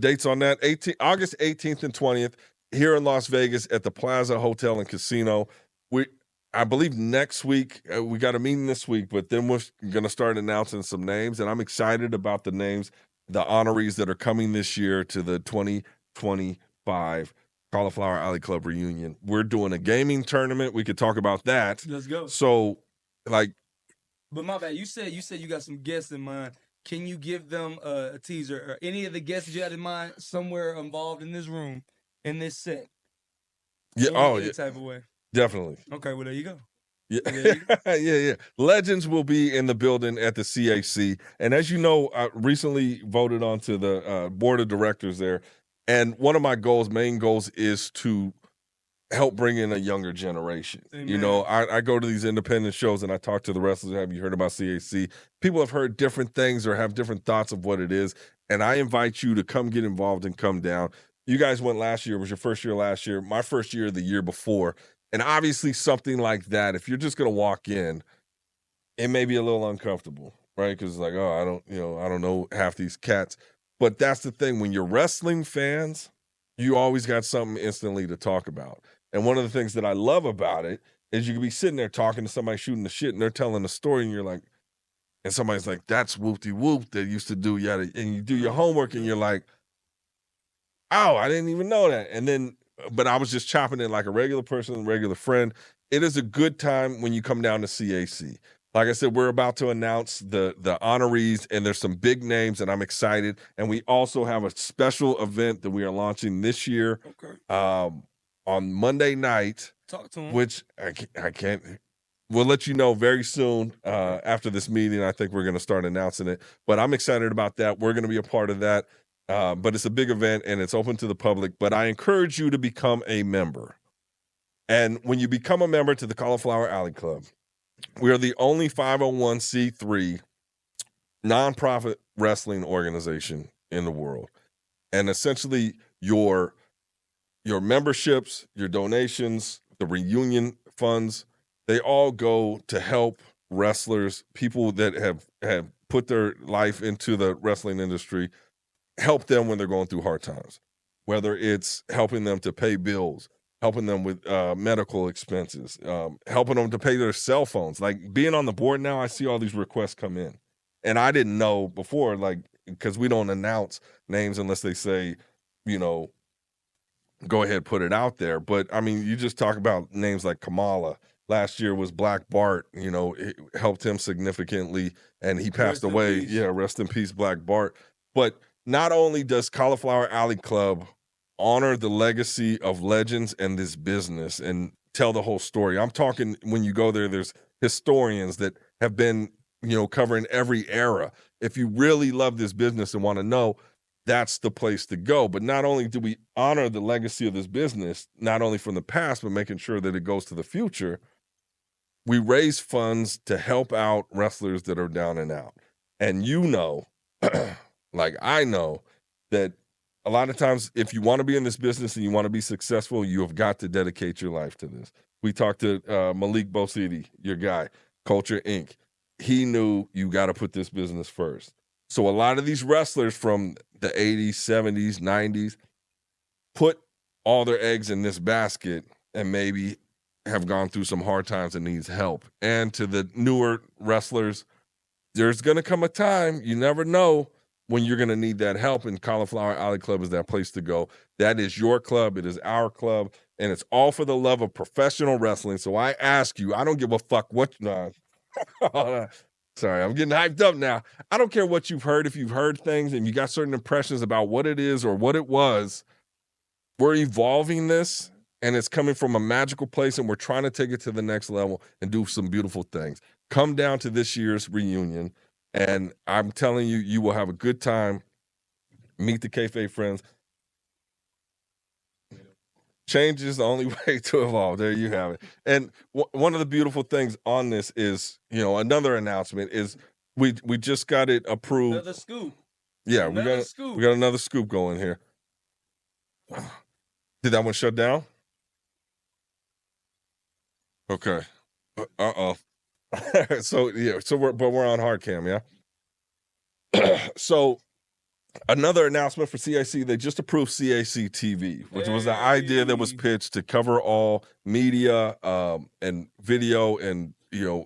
dates on that. August 18th and 20th here in Las Vegas at the Plaza Hotel and Casino. I believe next week we got a meeting this week, but then we're going to start announcing some names, and I'm excited about the names, the honorees that are coming this year to the 2025 Cauliflower Alley Club reunion. We're doing a gaming tournament. We could talk about that. Let's go. So, but my bad. You said you got some guests in mind. Can you give them a teaser or any of the guests you had in mind somewhere involved in this room in this set? Yeah. Any type of way. Definitely. Okay. Well, there you go. Yeah. yeah. Legends will be in the building at the CAC. And as you know, I recently voted onto the board of directors there. And one of my main goals is to help bring in a younger generation. Amen. I go to these independent shows and I talk to the wrestlers. Have you heard about CAC? People have heard different things or have different thoughts of what it is. And I invite you to come get involved and come down. You guys went last year. It was your first year last year. My first year the year before. And obviously something like that, if you're just going to walk in, it may be a little uncomfortable, right? Because it's like, oh, I don't know half these cats. But that's the thing. When you're wrestling fans, you always got something instantly to talk about. And one of the things that I love about it is you can be sitting there talking to somebody shooting the shit and they're telling a story and you're like, and somebody's like, that's whoop-de-whoop that used to do yada. And you do your homework and you're like, oh, I didn't even know that. And then, but I was just chopping it like a regular person, a regular friend. It is a good time when you come down to CAC. Like I said, we're about to announce the honorees, and there's some big names, and I'm excited. And we also have a special event that we are launching this year on Monday night. Talk to him. Which I can't. We'll let you know very soon after this meeting. I think we're going to start announcing it. But I'm excited about that. We're going to be a part of that. But it's a big event, and it's open to the public. But I encourage you to become a member. And when you become a member to the Cauliflower Alley Club, we are the only 501c3 nonprofit wrestling organization in the world. And essentially your memberships, your donations, the reunion funds, they all go to help wrestlers, people that have put their life into the wrestling industry, help them when they're going through hard times, whether it's helping them to pay bills, helping them with medical expenses, helping them to pay their cell phones. Like being on the board now, I see all these requests come in. And I didn't know before, like, because we don't announce names unless they say, go ahead, put it out there. But, I mean, you just talk about names like Kamala. Last year was Black Bart, it helped him significantly, and he passed away. Yeah, rest in peace, Black Bart. But not only does Cauliflower Alley Club honor the legacy of legends and this business and tell the whole story. I'm talking when you go there, there's historians that have been, covering every era. If you really love this business and want to know, that's the place to go. But not only do we honor the legacy of this business, not only from the past, but making sure that it goes to the future, we raise funds to help out wrestlers that are down and out. And like I know that a lot of times, if you want to be in this business and you want to be successful, you have got to dedicate your life to this. We talked to Malik Bosidi, your guy, Culture Inc. He knew you got to put this business first. So a lot of these wrestlers from the 80s, 70s, 90s put all their eggs in this basket and maybe have gone through some hard times and needs help. And to the newer wrestlers, there's going to come a time, you never know, when you're going to need that help, and Cauliflower Alley Club is that place to go. That is your club. It is our club, and it's all for the love of professional wrestling. So I ask you, I don't give a fuck what Sorry, I'm getting hyped up now. I don't care what you've heard. If you've heard things and you got certain impressions about what it is or what it was, we're evolving this, and it's coming from a magical place, and we're trying to take it to the next level and do some beautiful things. Come down to this year's reunion, and I'm telling you, you will have a good time. Meet the Kayfabe Friends. Change is the only way to evolve. There you have it. And one of the beautiful things on this is, another announcement is we just got it approved. Another scoop. Yeah, we got another scoop going here. Did that one shut down? Okay. Uh-oh. So we're on hard cam, yeah. So another announcement for CAC, they just approved CAC TV, which was the idea that was pitched to cover all media and video, and to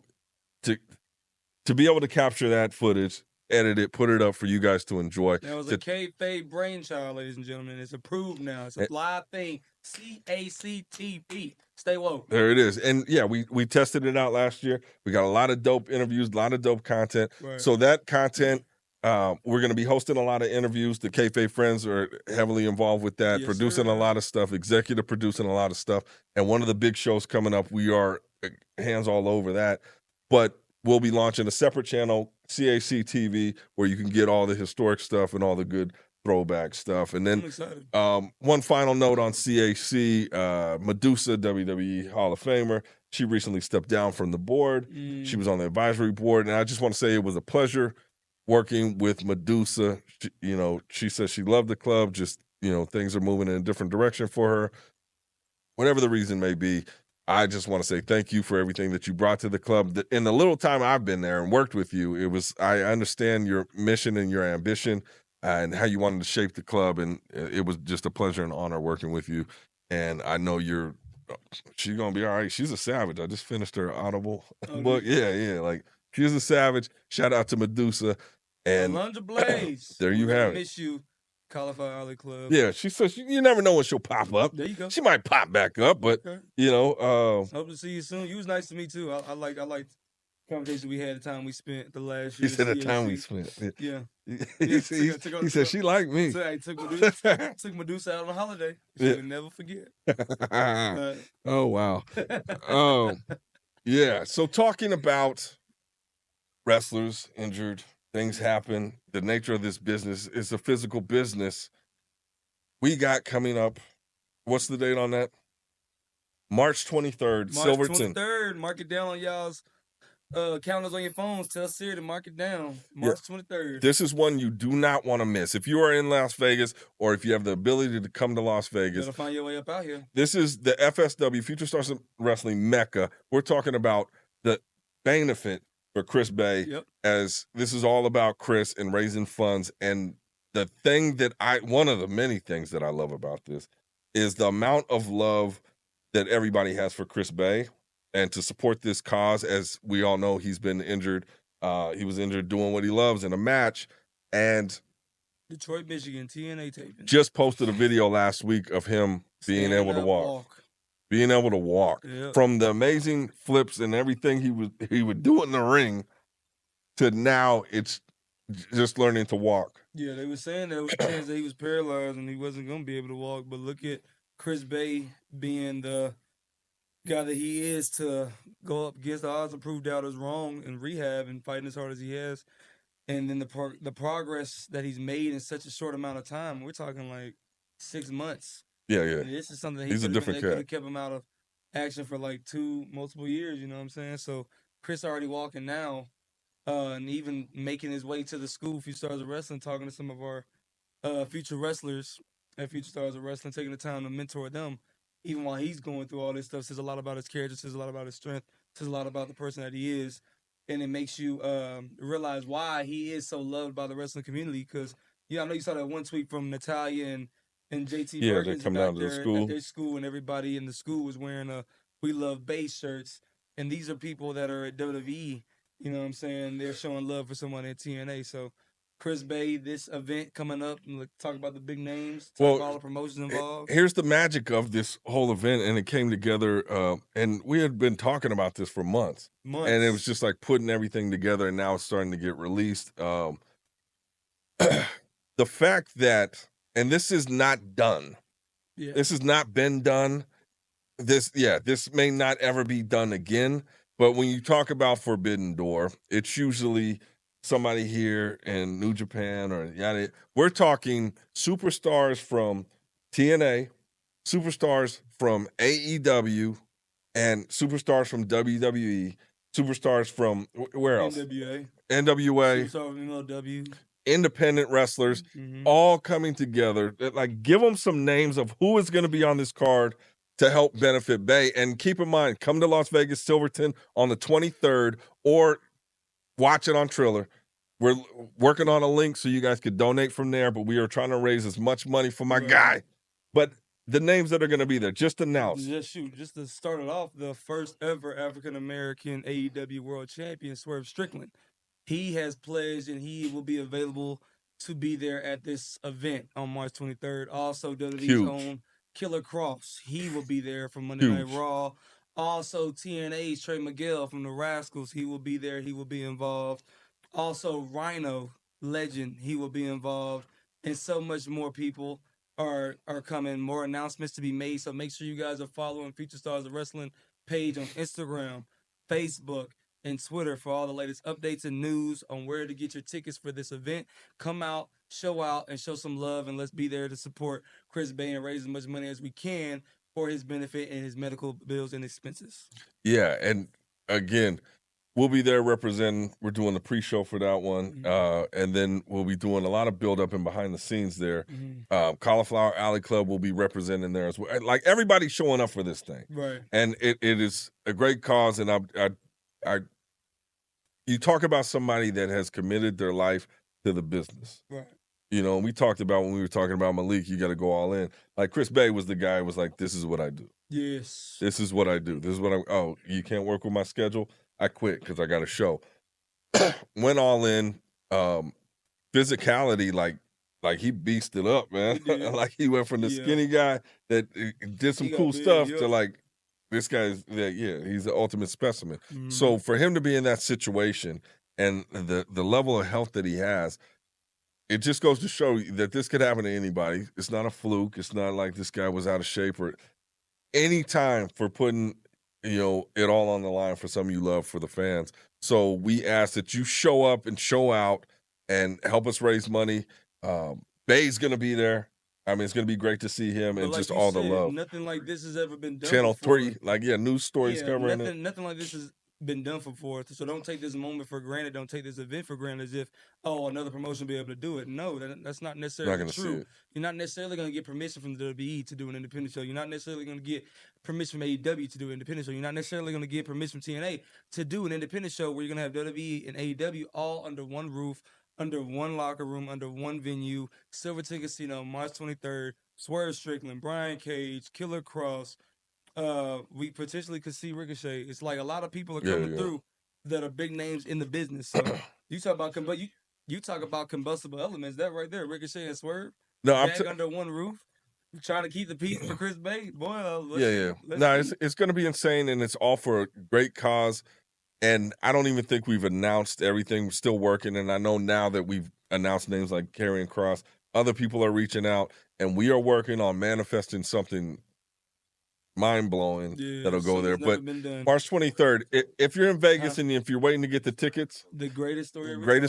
be able to capture that footage, edit it, put it up for you guys to enjoy. That was a Kayfabe brainchild, ladies and gentlemen. It's approved now. It's a live thing. CAC TV. Stay woke. There it is. And yeah, we tested it out last year. We got a lot of dope interviews, a lot of dope content. Right. So that content, we're going to be hosting a lot of interviews. The Kayfabe Friends are heavily involved with that, producing a lot of stuff, executive producing a lot of stuff. And one of the big shows coming up, we are hands all over that. But we'll be launching a separate channel, CAC TV, where you can get all the historic stuff and all the good throwback stuff. And then one final note on CAC, Medusa, WWE Hall of Famer, she recently stepped down from the board. She was on the advisory board, and I just want to say it was a pleasure working with Medusa. She says she loved the club, just, things are moving in a different direction for her. Whatever the reason may be, I just want to say thank you for everything that you brought to the club. In the little time I've been there and worked with you, I understand your mission and your ambition and how you wanted to shape the club, and it was just a pleasure and honor working with you. And I know she's gonna be all right. She's a savage. I just finished her Audible book. Yeah, like she's a savage. Shout out to Medusa and Alundra Blaze. There you have it. Miss you, Cauliflower Alley Club. Yeah, she says you never know when she'll pop up. There you go. She might pop back up, but hope to see you soon. You was nice to me too. I like the conversation we had, the time we spent the last year. He said the time we spent. Yeah. He said she liked me. So I took Medusa out on a holiday. She would never forget. Oh, wow. Oh, yeah. So talking about wrestlers injured, things happen. The nature of this business is a physical business. We got coming up, what's the date on that? March 23rd, Silverton. March 23rd. Mark it down on y'all's calendars on your phones. Tell Siri to mark it down. March 23rd. This is one you do not want to miss. If you are in Las Vegas, or if you have the ability to come to Las Vegas, you gotta find your way up out here. This is the FSW, Future Stars Wrestling Mecca. We're talking about the benefit for Chris Bey, as this is all about Chris and raising funds. And the thing that one of the many things that I love about this is the amount of love that everybody has for Chris Bey, and to support this cause. As we all know, he's been injured. He was injured doing what he loves in a match, and Detroit, Michigan, TNA taping. Just posted a video last week of him being able to walk. Being able to walk. Yep. From the amazing flips and everything he would do in the ring, to now it's just learning to walk. Yeah, they were saying there was a chance that he was paralyzed and he wasn't going to be able to walk. But look at Chris Bey being the guy that he is to go up against the odds and prove doubters wrong in rehab and fighting as hard as he has. And then the progress that he's made in such a short amount of time, we're talking like 6 months. Yeah. And this is something he's a different could have kept him out of action for like multiple years, you know what I'm saying? So Chris already walking now, and even making his way to the school, Future Stars of Wrestling, talking to some of our future wrestlers at Future Stars of Wrestling, taking the time to mentor them. Even while he's going through all this stuff, says a lot about his character, says a lot about his strength, says a lot about the person that he is. And it makes you realize why he is so loved by the wrestling community. Because, I know you saw that one tweet from Natalia and JT Yeah, Perkins they come down to the school. at their school, and everybody in the school was wearing We Love Base shirts. And these are people that are at WWE, you know what I'm saying? They're showing love for someone at TNA. So Chris Bey, this event coming up, and talk about the big names, talk Well, about all the promotions involved. here's the magic of this whole event, and it came together. And we had been talking about this for months, and it was just like putting everything together, and now it's starting to get released. The fact that, and this is not done. Yeah. This has not been done. This may not ever be done again. But when you talk about Forbidden Door, it's usually somebody here in New Japan or yada. We're talking superstars from TNA, superstars from AEW, and superstars from WWE, superstars from where else? NWA. NWA. Superstar MLW. Independent wrestlers, all coming together. Like, give them some names of who is going to be on this card to help benefit Bey. And keep in mind, come to Las Vegas, Silverton on the 23rd, or watch it on Triller. We're working on a link so you guys could donate from there, but we are trying to raise as much money for my guy. But the names that are going to be there, just announce. Just to start it off, the first ever African-American AEW World Champion, Swerve Strickland. He has pledged and he will be available to be there at this event on March 23rd. Also, WWE's own Killer Cross. He will be there from Monday Night Raw. Also, TNA's Trey Miguel from the Rascals. He will be there. He will be involved. Also, Rhino, legend. He will be involved. And so much more people are coming. More announcements to be made. So make sure you guys are following Future Stars of Wrestling page on Instagram, Facebook, and Twitter for all the latest updates and news on where to get your tickets for this event. Come out, and show some love, and let's be there to support Chris Bey and raise as much money as we can for his benefit and his medical bills and expenses. Yeah, and again, we'll be there representing. We're doing the pre-show for that one, and then we'll be doing a lot of build-up and behind the scenes there. Cauliflower Alley Club will be representing there as well. Like, everybody's showing up for this thing, right? And it is a great cause, and you talk about somebody that has committed their life to the business. Right. You know, we talked about when we were talking about Malik, you got to go all in. Like, Chris Bey was the guy who was like, this is what I do. Yes. This is what I do. This is what you can't work with my schedule? I quit because I got a show. Went all in. Physicality, like he beasted up, man. Like, he went from the skinny guy that did some cool stuff to like, this guy's he's the ultimate specimen. So for him to be in that situation and the level of health that he has, it just goes to show that this could happen to anybody. It's not a fluke. It's not like this guy was out of shape or any time for putting, it all on the line for something you love for the fans. So we ask that you show up and show out and help us raise money. Bey's going to be there. I mean, it's going to be great to see him and just all the love. Nothing like this has ever been done Channel before. 3, news stories covering it. Nothing like this has been done before. So don't take this moment for granted. Don't take this event for granted as if, another promotion will be able to do it. No, that's not necessarily true. You're not necessarily going to get permission from the WWE to do an independent show. You're not necessarily going to get permission from AEW to do an independent show. You're not necessarily going to get permission from TNA to do an independent show where you're going to have WWE and AEW all under one roof, under one locker room, under one venue. Silverton Casino, March 23rd. Swerve Strickland, Brian Cage, Killer Cross. We potentially could see Ricochet. It's like a lot of people are coming through that are big names in the business. So you talk about you talk about combustible elements. That right there, Ricochet and Swerve. No, back under one roof, trying to keep the peace for Chris Bey. Boy, it's going to be insane, and it's all for a great cause. And I don't even think we've announced everything. We're still working, and I know now that we've announced names like Karrion Kross, other people are reaching out, and we are working on manifesting something mind-blowing that'll go there. But March 23rd, if you're in Vegas and if you're waiting to get the tickets, the greatest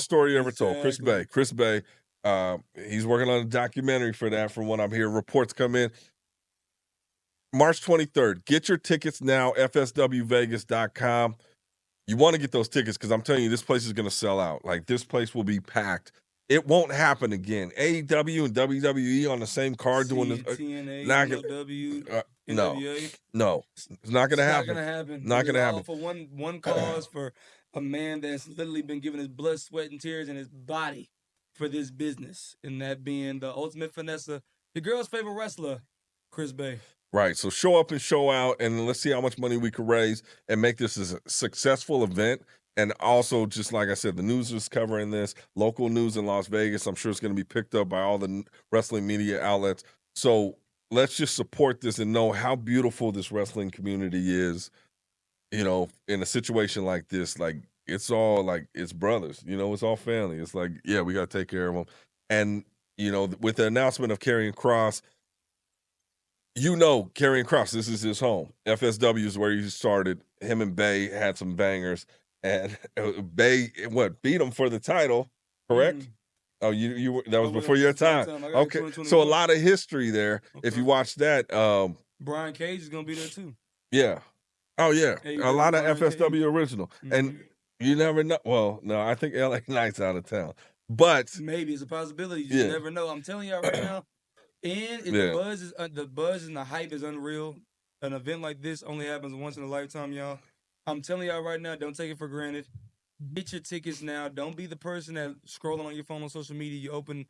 story ever told. Chris Bey. He's working on a documentary for that, from what I'm hearing. Reports come in. March 23rd. Get your tickets now, fswvegas.com. You want to get those tickets because I'm telling you, this place is going to sell out. Like, this place will be packed. It won't happen again. AEW and WWE on the same card doing this. TNA, MLW, No, it's not going to happen. Not going to happen. For one cause, for a man that's literally been giving his blood, sweat, and tears and his body for this business, and that being the ultimate finesser, the girl's favorite wrestler, Chris Bey. Right. So show up and show out, and let's see how much money we can raise and make this a successful event. And also, just like I said, the news is covering this. Local news in Las Vegas, I'm sure it's going to be picked up by all the wrestling media outlets. So let's just support this and know how beautiful this wrestling community is. You know, in a situation like this, like it's all like it's brothers. You know, it's all family. It's like, yeah, we got to take care of them. And you know, with the announcement of Karrion Kross, you know, Karrion Kross, this is his home. FSW is where he started. Him and Bey had some bangers, and Bey beat him for the title, correct? Oh, you that was before your time. Okay, so a lot of history there. Okay. If you watch that, Brian Cage is gonna be there too. Yeah. Oh yeah, a lot of FSW Cage. original, and you never know. Well, no, I think LA Knight's out of town, but maybe it's a possibility. You just never know. I'm telling y'all right now. And if the buzz and the hype is unreal, an event like this only happens once in a lifetime, y'all. I'm telling y'all right now, don't take it for granted. Get your tickets now. Don't be the person that scrolling on your phone on social media. You open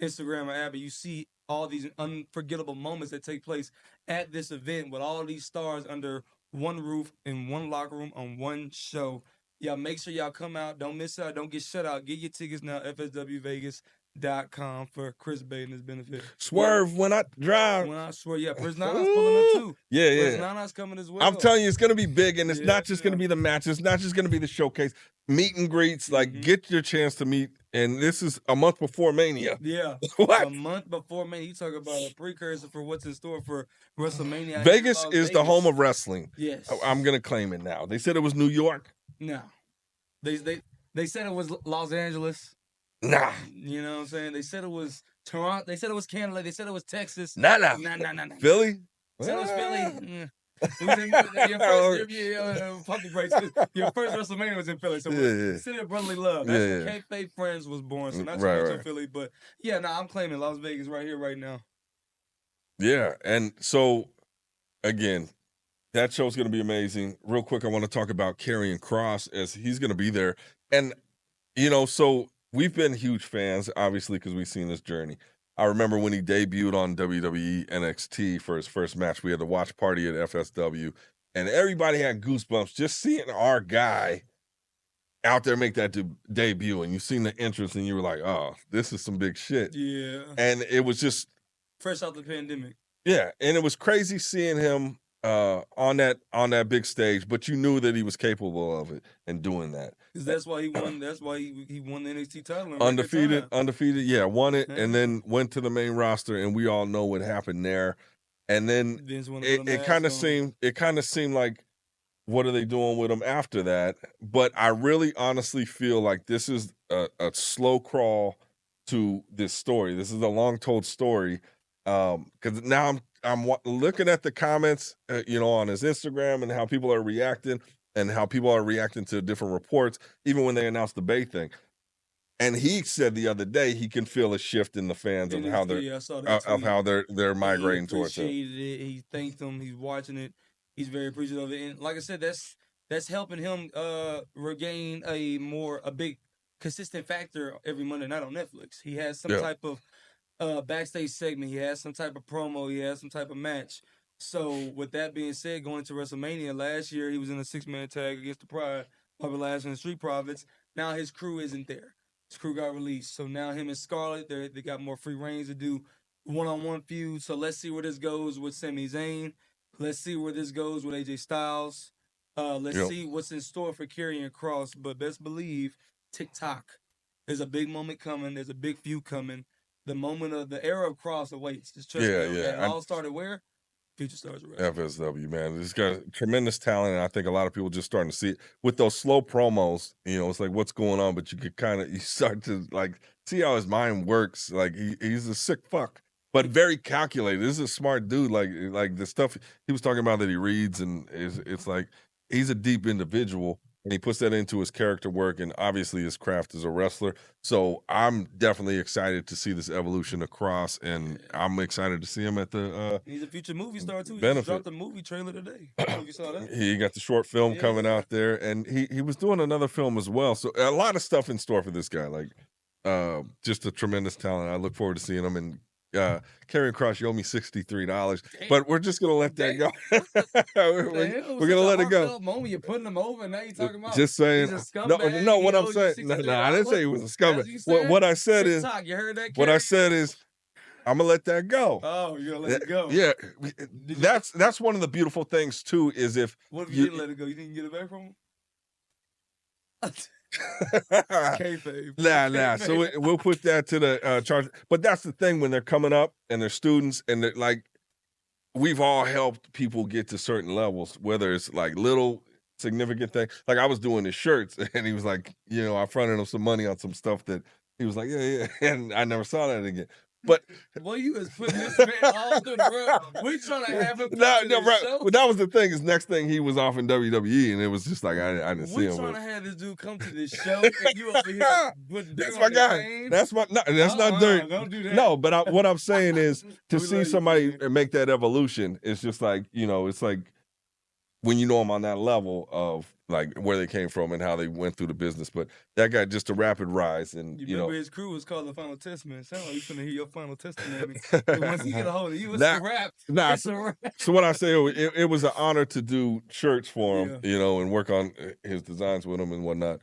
Instagram or app and you see all these unforgettable moments that take place at this event with all these stars under one roof in one locker room on one show. Y'all make sure y'all come out. Don't miss out. Don't get shut out. Get your tickets now. FSWVegas.com for Chris Bey and his benefit. Swerve when I drive. When I swear, yeah, Prince Nana's pulling up too. Yeah. Prince Nana's coming as well. I'm telling you, it's gonna be big, and it's not just gonna be the match. It's not just gonna be the showcase. Meet and greets, like get your chance to meet. And this is a month before Mania. Yeah, what? A month before Mania. You talk about a precursor for what's in store for WrestleMania. Vegas is the home of wrestling. Yes, I'm gonna claim it now. They said it was New York. No, they said it was Los Angeles. Nah. You know what I'm saying? They said it was Toronto. They said it was Canada. They said it was Texas. Nah. Philly? They said it was Philly. Your first WrestleMania was in Philly. So City of Brotherly Love. That's when Kayfabe Friends was born. So not too much in Philly. But yeah, I'm claiming Las Vegas right here, right now. Yeah. And so, again, that show's going to be amazing. Real quick, I want to talk about Karrion Kross as he's going to be there. And, you know, so we've been huge fans, obviously, because we've seen this journey. I remember when he debuted on WWE NXT for his first match. We had the watch party at FSW, and everybody had goosebumps just seeing our guy out there make that debut. And you seen the entrance, and you were like, oh, this is some big shit. Yeah. And it was just... fresh out the pandemic. Yeah, and it was crazy seeing him on that big stage, but you knew that he was capable of it and doing that. Because that's why he won. That's why he won the NXT title. Undefeated. Yeah, won it, and then went to the main roster, and we all know what happened there. And then it kind of seemed like, what are they doing with him after that? But I really honestly feel like this is a slow crawl to this story. This is a long told story. Because now I'm looking at the comments, on his Instagram and how people are reacting to different reports, even when they announced the Bey thing. And he said the other day he can feel a shift in the fans of how they're migrating towards him. He thanked them. He's watching it. He's very appreciative of it. And like I said, that's helping him regain a big consistent factor every Monday night on Netflix. He has some type of backstage segment. He has some type of promo. He has some type of match. So with that being said, going into WrestleMania last year, he was in a 6-man tag against the Pride, Bobby Lashley and the Street Profits. Now his crew isn't there. His crew got released. So now him and Scarlett, they got more free reigns to do one-on-one feuds. So let's see where this goes with Sami Zayn. Let's see where this goes with AJ Styles. Let's see what's in store for Karrion Kross. But best believe, TikTok. There's a big moment coming. There's a big feud coming. The moment of the era of Kross awaits. Just trust me. And it all started where? Future Stars FSW, man. This got tremendous talent, and I think a lot of people just starting to see it. With those slow promos, it's like, what's going on? But you start to, like, see how his mind works. Like, he's a sick fuck, but very calculated. This is a smart dude. Like the stuff he was talking about that he reads, and it's like, he's a deep individual. And he puts that into his character work and obviously his craft as a wrestler. So I'm definitely excited to see this evolution of Kross, and I'm excited to see him at the he's a future movie star too. He Benefit. Just dropped a movie trailer today. You saw that? He got the short film coming out there, and he was doing another film as well. So a lot of stuff in store for this guy. Like just a tremendous talent. I look forward to seeing him and Carrying Cross, you owe me $63, but we're just gonna let that go. We're gonna Such a let it go. heartfelt moment. You're putting him over, and now you're talking about just saying. he's a No, scumbag. no. What He I'm owes you saying, no, I didn't say he was a That's scumbag. what you said? What I said is, TikTok, you heard that? what I Carrie? said is, I'm gonna let that go. Oh, you're gonna let it go? Yeah, that's one of the beautiful things too. Is if What if you didn't let it go? You think you can get it back from him? Kayfabe. Nah. So we'll put that to the charge. But that's the thing, when they're coming up and they're students and they're like, we've all helped people get to certain levels, whether it's like little significant thing. Like I was doing his shirts, and he was like, I fronted him some money on some stuff that he was like, yeah, and I never saw that again. But boy, you was putting this man all through the world. We trying to have him come to this right. show. Well, that was the thing. Is next thing he was off in WWE, and it was just like I didn't see him. We trying to have this dude come to this show, and you over here putting That's dirt my on guy. his name? That's not dirt. Don't do that. No, but what I'm saying is to We see love you, somebody man. make that evolution. It's just like it's like when you know them on that level of like where they came from and how they went through the business. But that guy just a rapid rise, and You remember his crew was called the Final Testament. Sound like you finna hear your final testimony. Once he get a hold of you, it's a wrap. It's a wrap. So when I say it was an honor to do shirts for him, and work on his designs with him and whatnot.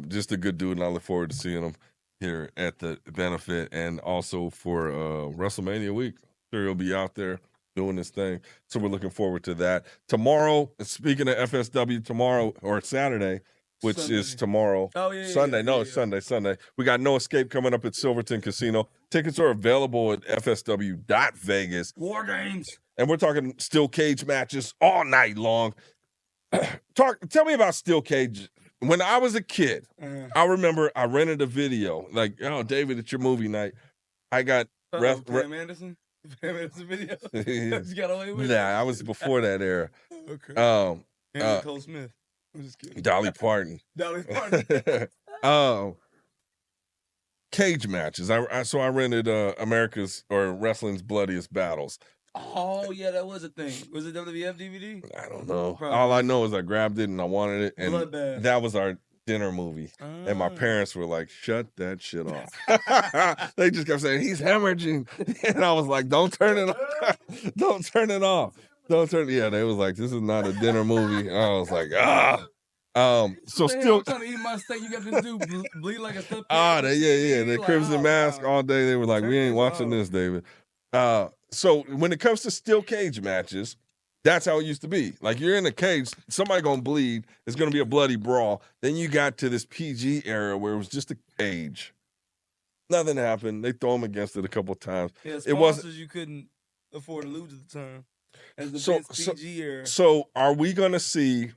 Just a good dude, and I look forward to seeing him here at the benefit and also for WrestleMania week. Sure, he'll be out there doing this thing. So we're looking forward to that. Tomorrow, speaking of FSW, tomorrow or Saturday, which is tomorrow. Oh, yeah. Sunday. No, it's Sunday. We got No Escape coming up at Silverton Casino. Tickets are available at fsw.vegas. War games. And we're talking steel cage matches all night long. Tell me about steel cage. When I was a kid, I remember I rented a video. Like, David, it's your movie night. I got Pam Anderson? Pam Anderson video? You got away with it? Nah, I was before that era. Okay. Cole Smith. I'm just kidding. Dolly Parton. Dolly Parton. Cage matches. So I rented America's or Wrestling's Bloodiest Battles. Oh, yeah, that was a thing. Was it WWF DVD? I don't know. Probably. All I know is I grabbed it and I wanted it. And Bloodbath. that was our dinner movie. And my parents were like, shut that shit off. They just kept saying, he's hemorrhaging. And I was like, don't turn it off. Don't turn it off. Yeah, they was like, this is not a dinner movie. I was like, so still I'm trying to eat my steak. You got this dude bleed like a step. The Crimson Mask all day. They were like, we ain't watching this, David. So when it comes to steel cage matches, that's how it used to be. Like you're in a cage, somebody gonna bleed. It's gonna be a bloody brawl. Then you got to this PG era where it was just a cage. Nothing happened. They throw them against it a couple times. Yeah, it wasn't. You couldn't afford to lose at the time. As the PG era. So are we gonna see?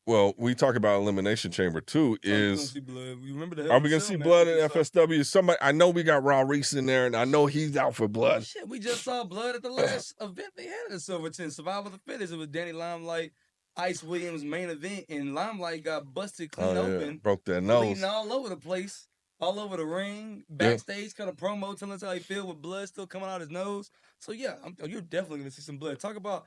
Well, we talk about Elimination Chamber too. Is see blood. You remember the are we gonna see blood at FSW? Somebody, I know we got Raw Reese in there, and I know he's out for blood. Shit, we just saw blood at the last event they had at Silverton, Survival of the Fittest. It was Danny Limelight, Ice Williams' main event, and Limelight got busted clean open, broke that nose, bleeding all over the place, all over the ring, backstage, kind of promo telling us how he feel with blood still coming out his nose. So yeah, you're definitely gonna see some blood. Talk about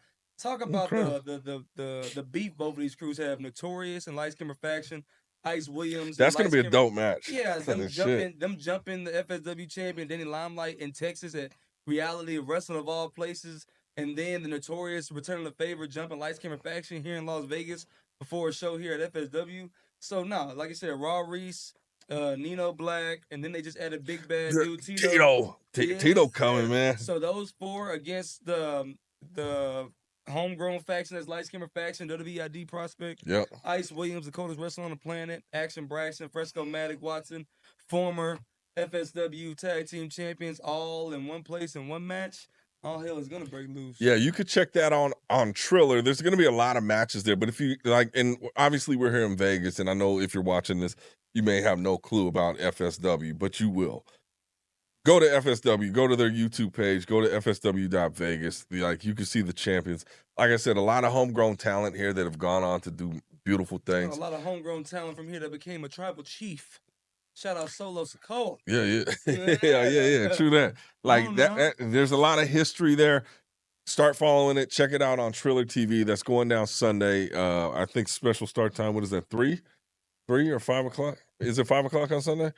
the beef both of these crews have. Notorious and Light Skimmer faction. Ice Williams. That's gonna be a dope match. Yeah, them jumping the FSW champion Danny Limelight in Texas at Reality of Wrestling of all places, and then the Notorious returning the favor jumping Light Skimmer faction here in Las Vegas before a show here at FSW. So like I said, Raw Reese, Nino Black, and then they just added Big Bad dude Tito. Tito coming, man. So those four against the homegrown faction, that's Light Skimmer faction, WWEID prospect. Yep. Ice Williams, the coldest wrestler on the planet. Action Braxton, Fresco Matic Watson, former FSW tag team champions, all in one place in one match. All hell is gonna break loose. Yeah, you could check that on Triller. There's gonna be a lot of matches there, but if you like, and obviously we're here in Vegas, and I know if you're watching this, you may have no clue about FSW, but you will. Go to FSW, go to their YouTube page, go to fsw.vegas. Like, you can see the champions. Like I said, a lot of homegrown talent here that have gone on to do beautiful things. A lot of homegrown talent from here that became a tribal chief. Shout out Solo Sokoa. Yeah. True that. Like that, there's a lot of history there. Start following it. Check it out on Triller TV. That's going down Sunday. I think special start time, what is that, 3 or 5 o'clock? Is it 5 o'clock on Sunday?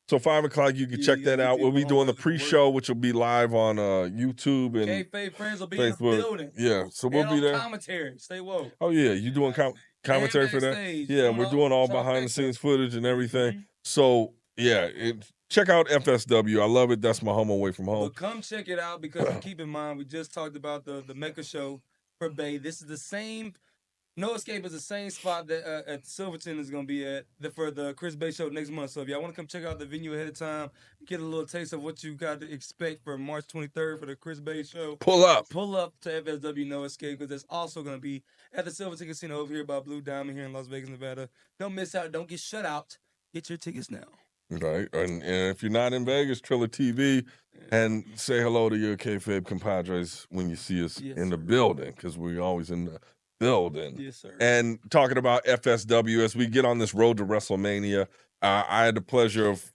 So 5 o'clock, you can check that out. We'll be doing the pre-show, which will be live on YouTube and Kayfabe Friends will be Facebook. in the building. Yeah, so we'll And be on there. commentary. Stay woke. Oh yeah, you doing commentary for that? backstage, Yeah, doing we're all- doing all it's all behind the extra. scenes footage and everything. Mhm. So yeah, check out FSW. I love it. That's my home away from home. But come check it out because keep in mind we just talked about the Mecca show for Bey. This is the same. No Escape is the same spot that at Silverton is going to be at for the Chris Bey show next month. So if y'all want to come check out the venue ahead of time, get a little taste of what you got to expect for March 23rd for the Chris Bey show. Pull up to FSW No Escape because that's also going to be at the Silverton Casino over here by Blue Diamond here in Las Vegas, Nevada. Don't miss out. Don't get shut out. Get your tickets now. Right, and if you're not in Vegas, Triller TV, and say hello to your kayfabe compadres when you see us in the building, because we're always in the building. Yes, sir. And talking about FSW, as we get on this road to WrestleMania, I had the pleasure of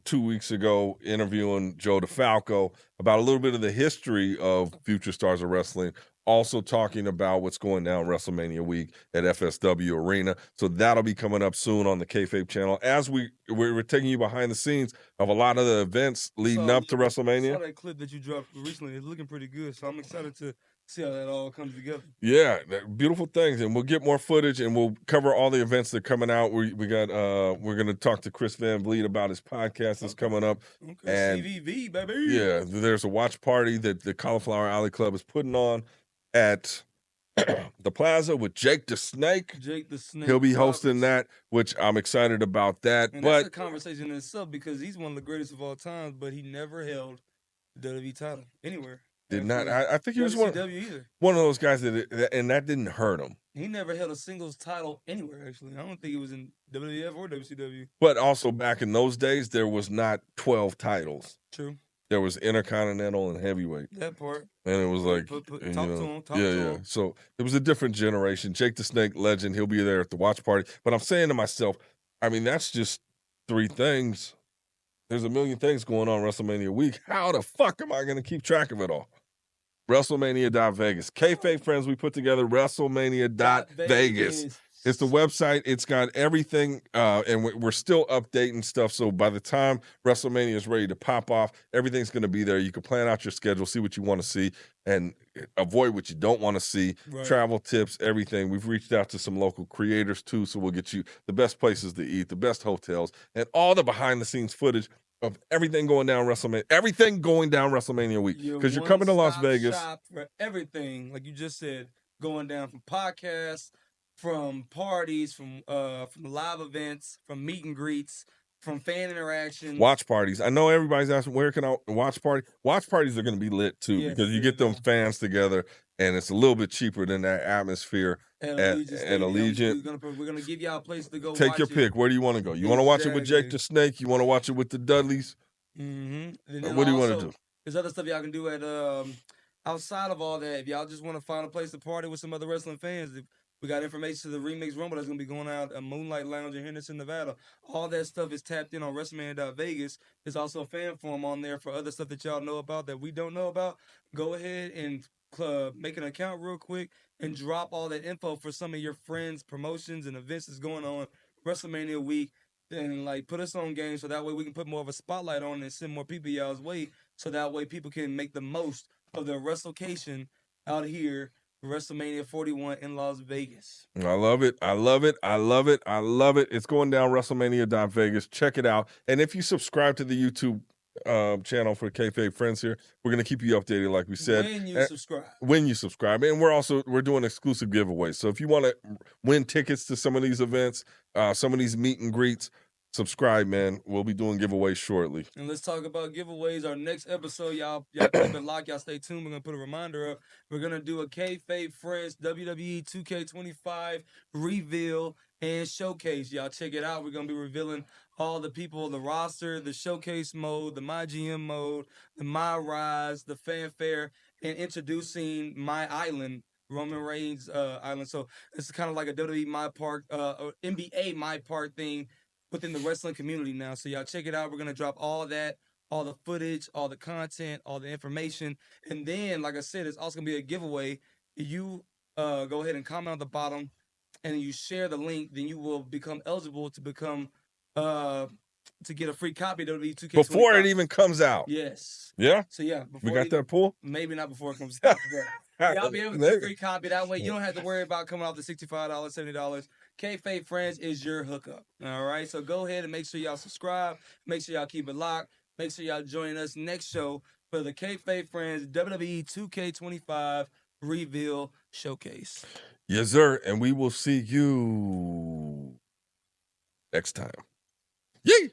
2 weeks ago interviewing Joe DeFalco about a little bit of the history of Future Stars of Wrestling, also talking about what's going down WrestleMania week at FSW Arena. So that'll be coming up soon on the Kayfabe channel as we're taking you behind the scenes of a lot of the events leading up to WrestleMania. I saw that clip that you dropped recently. It's looking pretty good, so I'm excited to see how that all comes together. Yeah, beautiful things, and we'll get more footage, and we'll cover all the events that are coming out. We're going to talk to Chris Van Vliet about his podcast that's coming up. Okay, and CVV, baby. Yeah, there's a watch party that the Cauliflower Alley Club is putting on at the Plaza with Jake the Snake. Jake the Snake. He'll be hosting that, which I'm excited about that. And but that's a conversation in itself because he's one of the greatest of all time, but he never held the WWE title anywhere. Did not. I think he was one of those guys that didn't hurt him. He never held a singles title anywhere, actually. I don't think it was in WWF or WCW. But also back in those days, there was not 12 titles. True. There was Intercontinental and Heavyweight. That part. And it was like, talk to him. So it was a different generation. Jake the Snake, legend. He'll be there at the watch party. But I'm saying to myself, I mean, that's just 3 things. There's a million things going on WrestleMania week. How the fuck am I going to keep track of it all? WrestleMania.Vegas. Kayfabe Friends, we put together WrestleMania.Vegas. It's the website. It's got everything, and we're still updating stuff. So by the time WrestleMania is ready to pop off, everything's going to be there. You can plan out your schedule, see what you want to see, and avoid what you don't want to see. Right. Travel tips, everything. We've reached out to some local creators, too, so we'll get you the best places to eat, the best hotels, and all the behind-the-scenes footage of everything going down WrestleMania week, because you're coming to Las Vegas. Shop for everything, like you just said, going down from podcasts, from parties, from live events, from meet and greets, from fan interactions. Watch parties. I know everybody's asking, where can I watch party? Watch parties are going to be lit, too, because you get them fans together, and it's a little bit cheaper than that atmosphere at Allegiant. We're gonna give y'all a place to go. Take your pick. Where do you want to go? You want to watch it with Jake the Snake? You want to watch it with the Dudleys? Mm-hmm. What do you want to do? There's other stuff y'all can do at outside of all that. If y'all just want to find a place to party with some other wrestling fans, we got information to the Remix Rumble that's gonna be going out at Moonlight Lounge in Henderson, Nevada. All that stuff is tapped in on WrestleMania.Vegas. There's also a fan forum on there for other stuff that y'all know about that we don't know about. Go ahead and make an account real quick and drop all that info for some of your friends, promotions, and events that's going on WrestleMania week. And put us on game so that way we can put more of a spotlight on and send more people y'all's way, so that way people can make the most of their WrestleCation out here, WrestleMania 41 in Las Vegas. I love it. I love it. I love it. I love it. It's going down WrestleMania.Vegas. Check it out. And if you subscribe to the YouTube channel for Kayfabe Friends here, we're going to keep you updated, like we said. When you subscribe. And we're doing exclusive giveaways. So if you want to win tickets to some of these events, some of these meet and greets, subscribe, man. We'll be doing giveaways shortly. And let's talk about giveaways. Our next episode, y'all keep it locked. Y'all stay tuned. We're going to put a reminder up. We're going to do a Kayfabe Friends WWE 2K25 reveal and showcase. Y'all check it out. We're going to be revealing all the people, the roster, the showcase mode, the My GM mode, the My Rise, the fanfare, and introducing My Island, Roman Reigns Island. So it's kind of like a WWE My Park, or NBA My Park thing within the wrestling community now. So y'all check it out. We're going to drop all that, all the footage, all the content, all the information. And then, like I said, it's also going to be a giveaway. You go ahead and comment on the bottom and you share the link, then you will become eligible to become to get a free copy of WWE 2K25. Before it even comes out. Yes. Yeah? So yeah, We got that pull? Maybe not before it comes out. But y'all be able to get a free copy. That way you don't have to worry about coming off the $65, $70. Kayfabe Friends is your hookup. All right. So go ahead and make sure y'all subscribe. Make sure y'all keep it locked. Make sure y'all join us next show for the Kayfabe Friends WWE 2K25 Reveal Showcase. Yes, sir. And we will see you next time. Yay!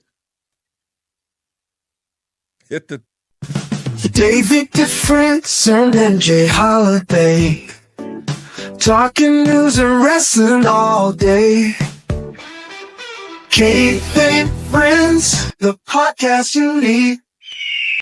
Hit the David DeFrance and MJ Holiday, talking news and wrestling all day. Kayfabe Friends, the podcast you need.